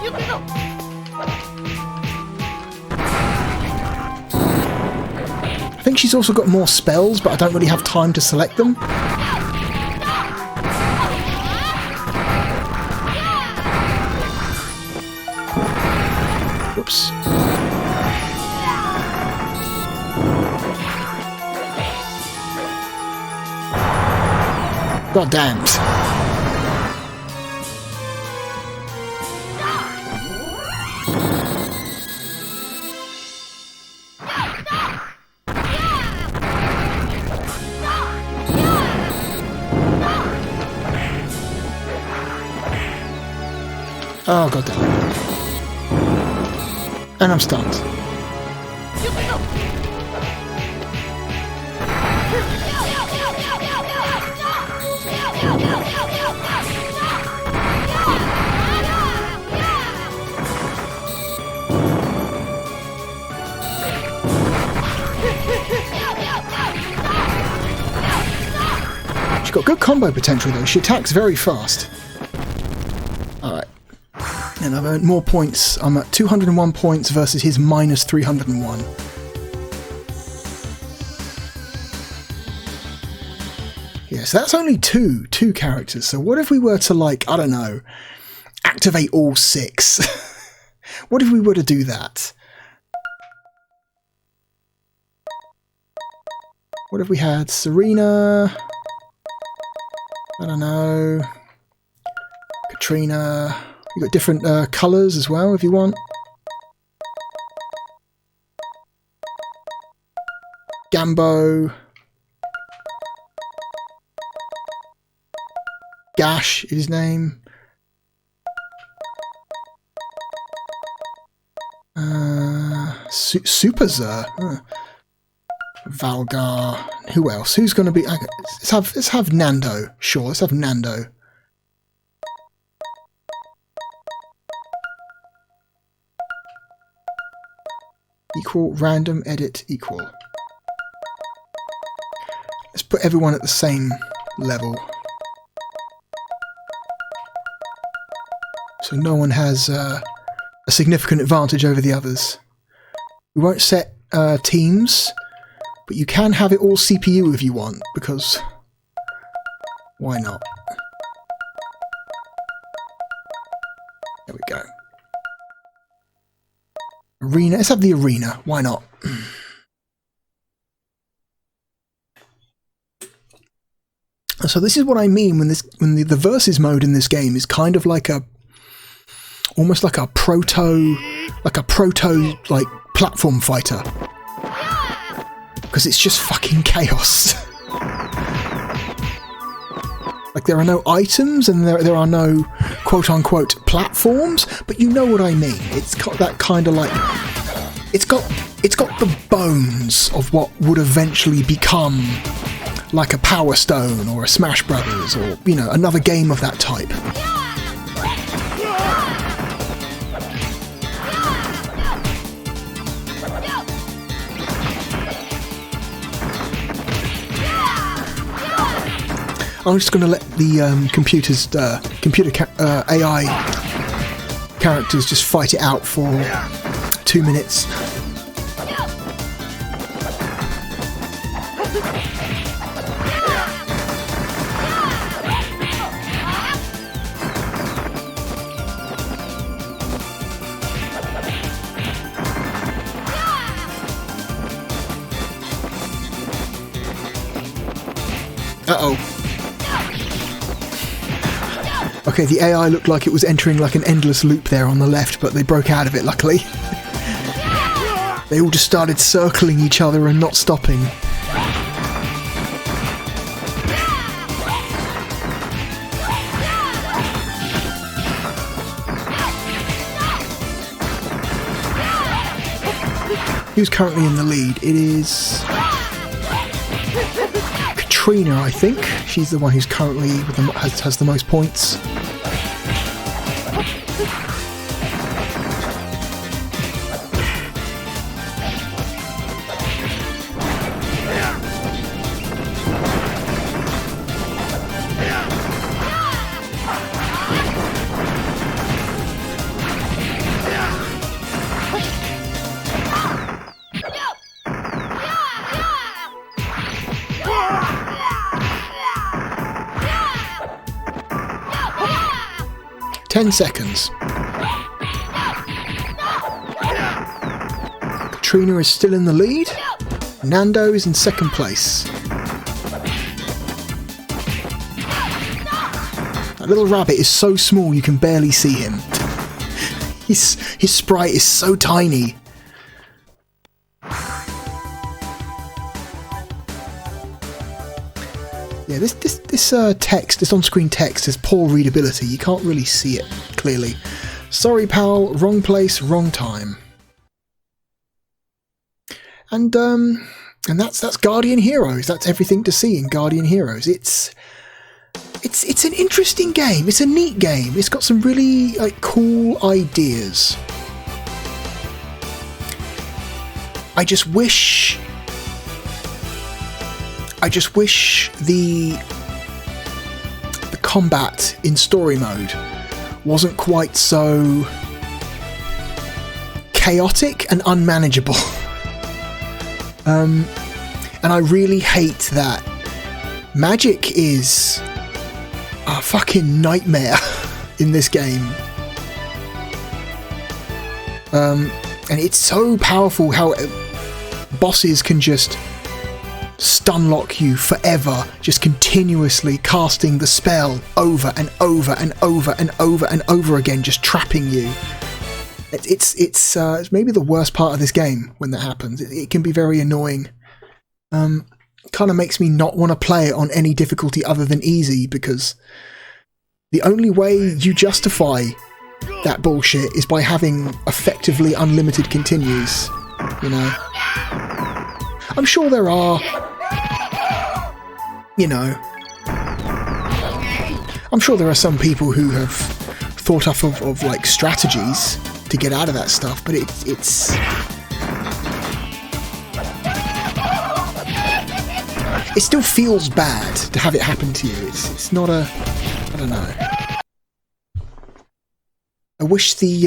my god. I think she's also got more spells, but I don't really have time to select them. Whoops. God damned. Oh, god damn it. And I'm stunned. She's got good combo potential though. She attacks very fast. Alright. And I've earned more points. I'm at 201 points versus his minus 301. Yes, that's only two characters. So what if we were to, like, I don't know, activate all 6? What if we were to do that? What if we had Serena? I don't know. Katrina. You got different colours as well if you want. Gambo. Gash is his name. Super Zer. Valgar. Who else? Who's going to be... Let's have Nando. Sure, let's have Nando. Equal, random, edit, equal. Let's put everyone at the same level. So no one has a significant advantage over the others. We won't set teams, but you can have it all CPU if you want, because why not? There we go. Arena, let's have the arena, why not? So this is what I mean when the versus mode in this game is kind of like almost like a proto platform fighter. Because it's just fucking chaos. Like, there are no items and there are no quote-unquote platforms, but you know what I mean. It's got that kind of like... It's got the bones of what would eventually become like a Power Stone or a Smash Brothers or, you know, another game of that type. I'm just going to let the computer AI characters just fight it out for 2 minutes. Uh-oh. Okay, the AI looked like it was entering like an endless loop there on the left, but they broke out of it, luckily. They all just started circling each other and not stopping. Who's currently in the lead? It is... Katrina, I think. She's the one who's currently has the most points. Seconds. Katrina is still in the lead. Nando is in second place. That little rabbit is so small you can barely see him. His sprite is so tiny. Yeah, this text, this on-screen text, has poor readability. You can't really see it clearly. Sorry, pal, wrong place, wrong time. And that's Guardian Heroes. That's everything to see in Guardian Heroes. It's an interesting game. It's a neat game. It's got some really cool ideas. I just wish the combat in story mode wasn't quite so chaotic and unmanageable. And I really hate that magic is a fucking nightmare in this game. And it's so powerful how bosses can just stun lock you forever, just continuously casting the spell over and over and over and over and over again, just trapping you. It's maybe the worst part of this game when that happens. It can be very annoying. Kind of makes me not want to play it on any difficulty other than easy, because the only way you justify that bullshit is by having effectively unlimited continues, you know. I'm sure there are, you know, I'm sure there are some people who have thought up of like strategies to get out of that stuff, but it's it still feels bad to have it happen to you. It's not a, I don't know. I wish the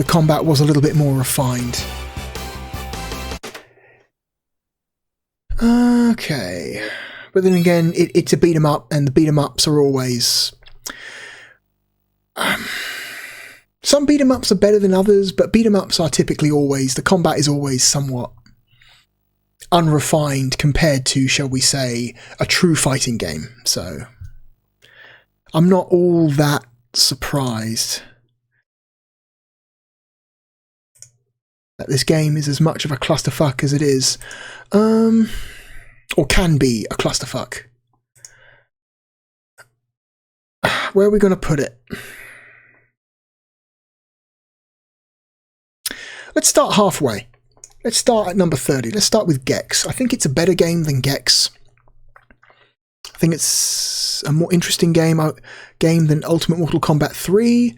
combat was a little bit more refined. Okay, but then again, it's a beat 'em up, and the beat 'em ups are always. Some beat 'em ups are better than others, but beat 'em ups are typically always, the combat is always somewhat unrefined compared to, shall we say, a true fighting game. So I'm not all that surprised that this game is as much of a clusterfuck as it is, or can be a clusterfuck. Where are we going to put it? Let's start halfway. Let's start at number 30. Let's start with Gex. I think it's a better game than Gex. I think it's a more interesting game than Ultimate Mortal Kombat 3.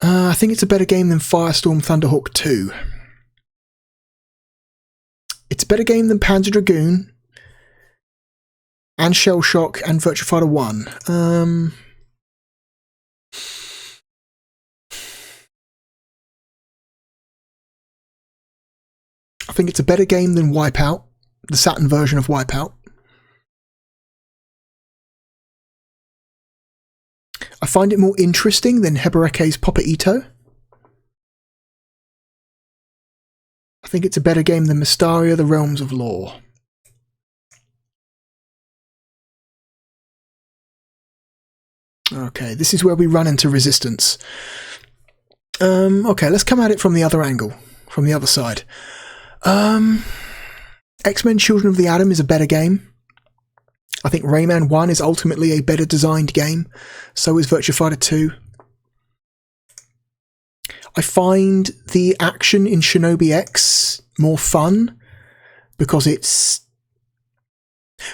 I think it's a better game than Firestorm Thunderhawk 2. It's a better game than Panzer Dragoon and Shell Shock and Virtua Fighter 1. I think it's a better game than Wipeout, the Saturn version of Wipeout. I find it more interesting than Hebereke's Papa Ito. I think it's a better game than Mystaria, The Realms of Law. Okay, this is where we run into resistance. Okay, let's come at it from the other angle, from the other side. X-Men Children of the Atom is a better game. I think Rayman 1 is ultimately a better designed game. So is Virtua Fighter 2. I find the action in Shinobi X more fun because it's...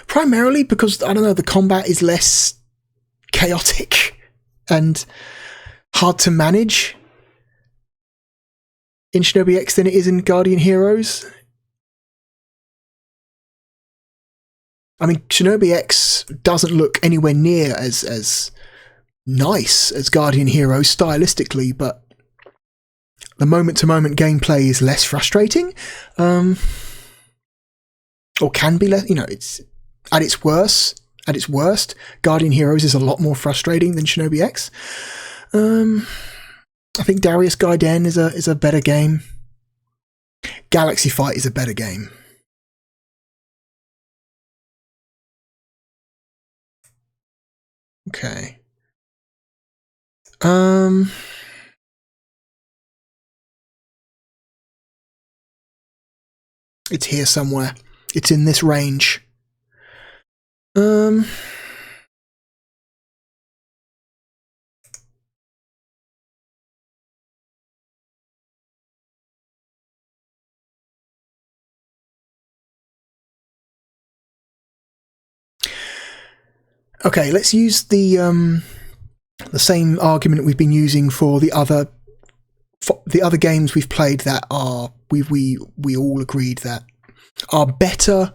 primarily because, I don't know, the combat is less chaotic and hard to manage in Shinobi X than it is in Guardian Heroes. I mean, Shinobi X doesn't look anywhere near as nice as Guardian Heroes stylistically, but the moment-to-moment gameplay is less frustrating, or can be less. You know, it's at its worst. At its worst, Guardian Heroes is a lot more frustrating than Shinobi X. I think Darius Gaiden is a better game. Galaxy Fight is a better game. Okay. It's here somewhere. It's in this range. Okay, let's use the same argument we've been using for the other games we've played that are we all agreed that are better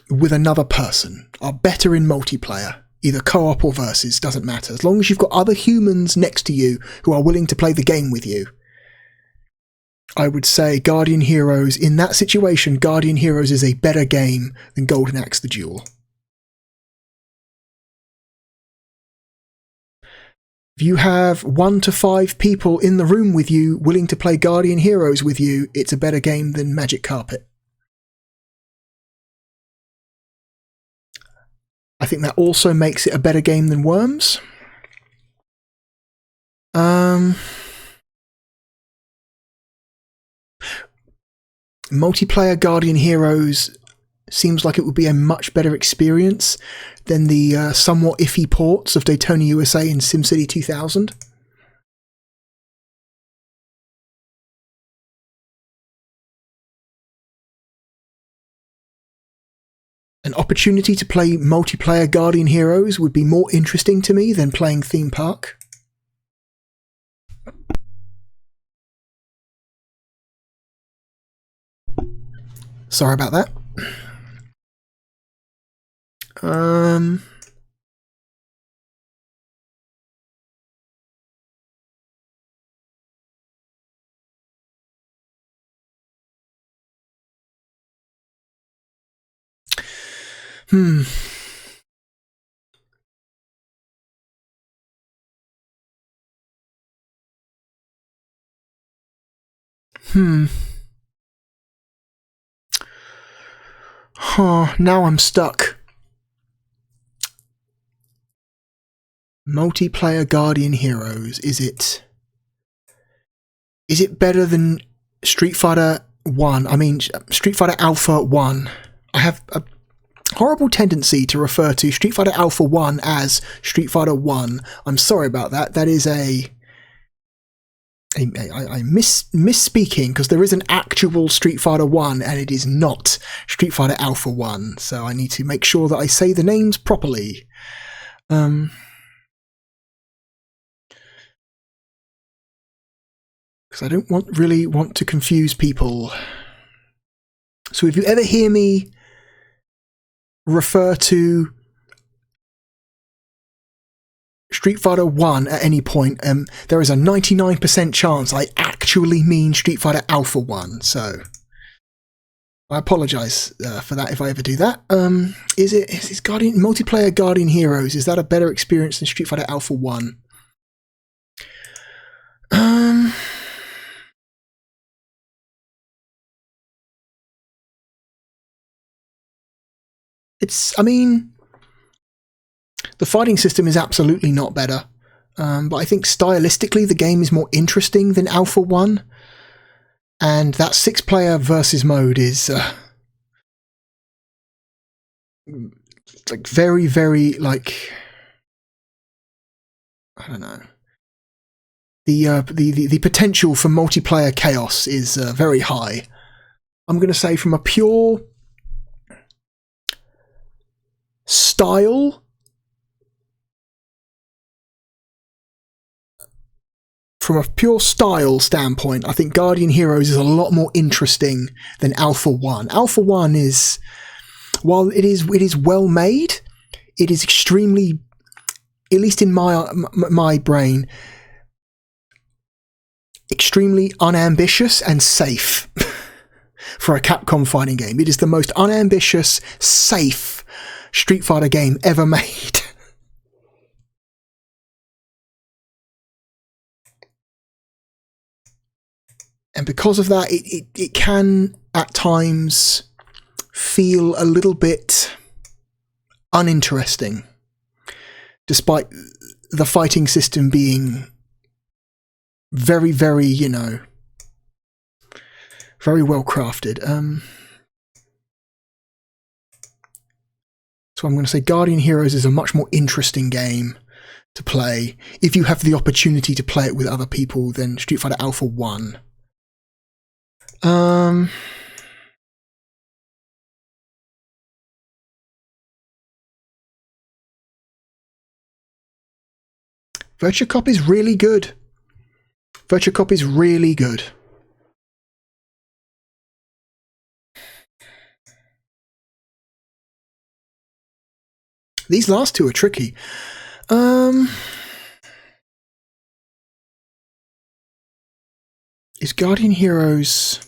with another person, are better in multiplayer, either co-op or versus, doesn't matter. As long as you've got other humans next to you who are willing to play the game with you, I would say Guardian Heroes, in that situation, Guardian Heroes is a better game than Golden Axe the Duel. If you have 1 to 5 people in the room with you willing to play Guardian Heroes with you, it's a better game than Magic Carpet. I think that also makes it a better game than Worms. Multiplayer Guardian Heroes seems like it would be a much better experience than the somewhat iffy ports of Daytona USA and SimCity 2000. An opportunity to play multiplayer Guardian Heroes would be more interesting to me than playing Theme Park. Sorry about that. Now I'm stuck. Multiplayer Guardian Heroes, is it better than Street Fighter 1? I mean, Street Fighter Alpha 1. I have a horrible tendency to refer to Street Fighter Alpha 1 as Street Fighter 1. I'm sorry about that. That is I'm misspeaking, because there is an actual Street Fighter 1 and it is not Street Fighter Alpha 1, so I need to make sure that I say the names properly. Because I don't really want to confuse people. So if you ever hear me refer to Street Fighter 1 at any point, there is a 99% chance I actually mean Street Fighter Alpha 1, so I apologise for that if I ever do that. Is multiplayer Guardian Heroes, is that a better experience than Street Fighter Alpha 1? I mean, the fighting system is absolutely not better, but I think stylistically the game is more interesting than Alpha 1, and that 6-player versus mode is like very, very, like, I don't know. The potential for multiplayer chaos is very high. I'm going to say from a pure style, standpoint, I think Guardian Heroes is a lot more interesting than Alpha 1. Alpha 1 is, while it is well made, it is extremely, at least in my brain, extremely unambitious and safe for a Capcom fighting game. It is the most unambitious, safe Street Fighter game ever made. And because of that, it can at times feel a little bit uninteresting, despite the fighting system being very, very, very well crafted. So I'm going to say Guardian Heroes is a much more interesting game to play if you have the opportunity to play it with other people than Street Fighter Alpha 1. Virtua Cop is really good. Virtua Cop is really good. These last two are tricky. Is Guardian Heroes...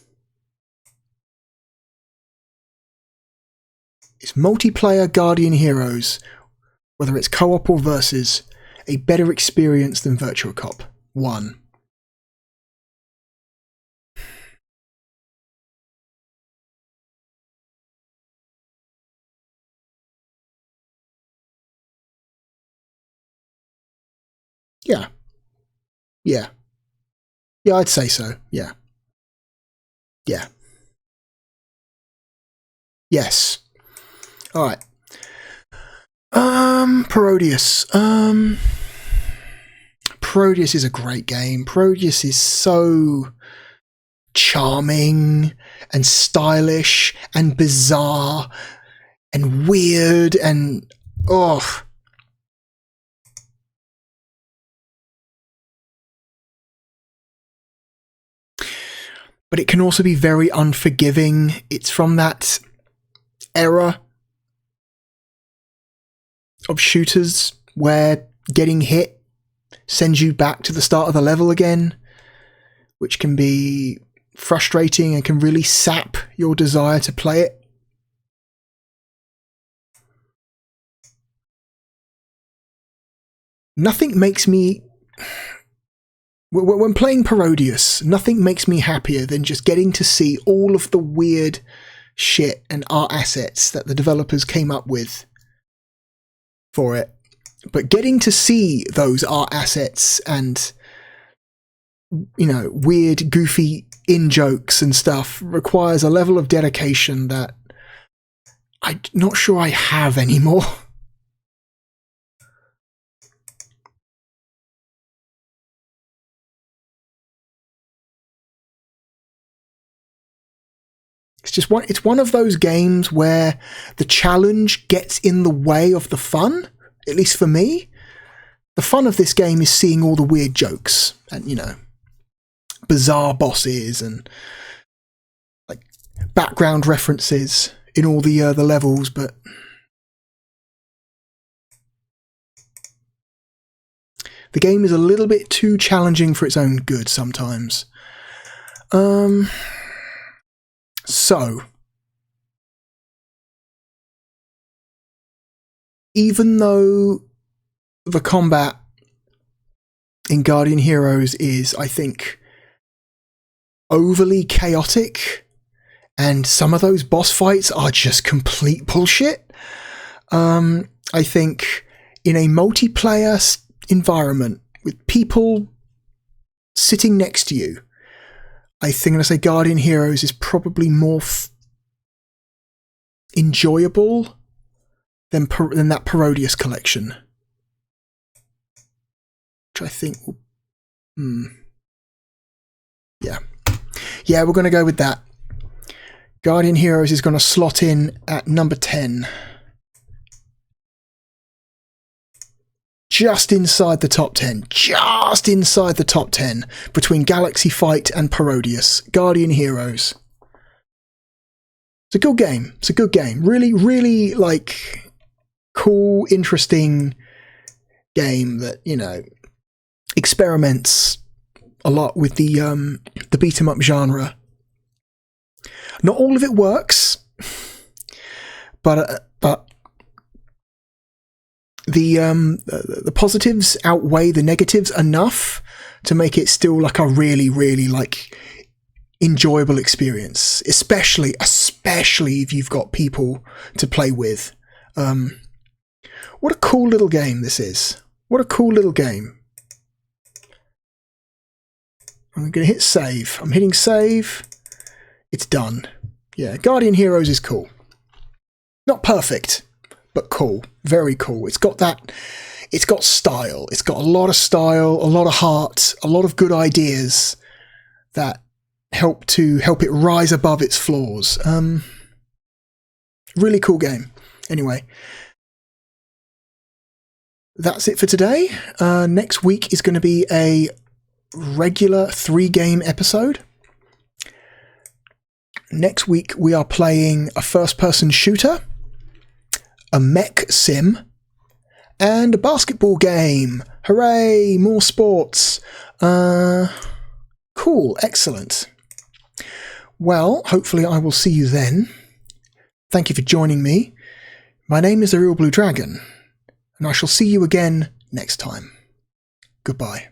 Is multiplayer Guardian Heroes, whether it's co-op or versus, a better experience than Virtua Cop 1? Yeah. Yeah. Yeah, I'd say so. Yeah. Yeah. Yes. All right. Parodius. Parodius is a great game. Parodius is so charming and stylish and bizarre and weird and oh. But it can also be very unforgiving. It's from that era of shooters where getting hit sends you back to the start of the level again, which can be frustrating and can really sap your desire to play it. Nothing makes me... When playing Parodius, nothing makes me happier than just getting to see all of the weird shit and art assets that the developers came up with for it. But getting to see those art assets and, you know, weird, goofy in-jokes and stuff requires a level of dedication that I'm not sure I have anymore. It's one of those games where the challenge gets in the way of the fun, at least for me. The fun of this game is seeing all the weird jokes and, you know, bizarre bosses and like background references in all the levels, but the game is a little bit too challenging for its own good sometimes. So, even though the combat in Guardian Heroes is, I think, overly chaotic, and some of those boss fights are just complete bullshit, I think in a multiplayer environment with people sitting next to you, I think I'm going to say Guardian Heroes is probably more enjoyable than that Parodius collection. Which I think will... Yeah. Yeah, we're going to go with that. Guardian Heroes is going to slot in at number 10. Just inside the top 10. Just inside the top 10. Between Galaxy Fight and Parodius. Guardian Heroes. It's a good game. It's a good game. Really, really, like, cool, interesting game that, you know, experiments a lot with the beat-em-up genre. Not all of it works, but the positives outweigh the negatives enough to make it still like a really, really like enjoyable experience, especially if you've got people to play with. What a cool little game this is. What a cool little game. I'm going to hit save. I'm hitting save. It's done. Yeah, Guardian Heroes is cool. Not perfect, but cool. Very cool. It's got style. It's got a lot of style, a lot of heart, a lot of good ideas that help it rise above its flaws. Really cool game. Anyway, that's it for today. Next week is going to be a regular 3-game episode. Next week we are playing a first-person shooter, a mech sim, and a basketball game. Hooray! More sports. Cool. Excellent. Well, hopefully I will see you then. Thank you for joining me. My name is therealbluedragon, and I shall see you again next time. Goodbye.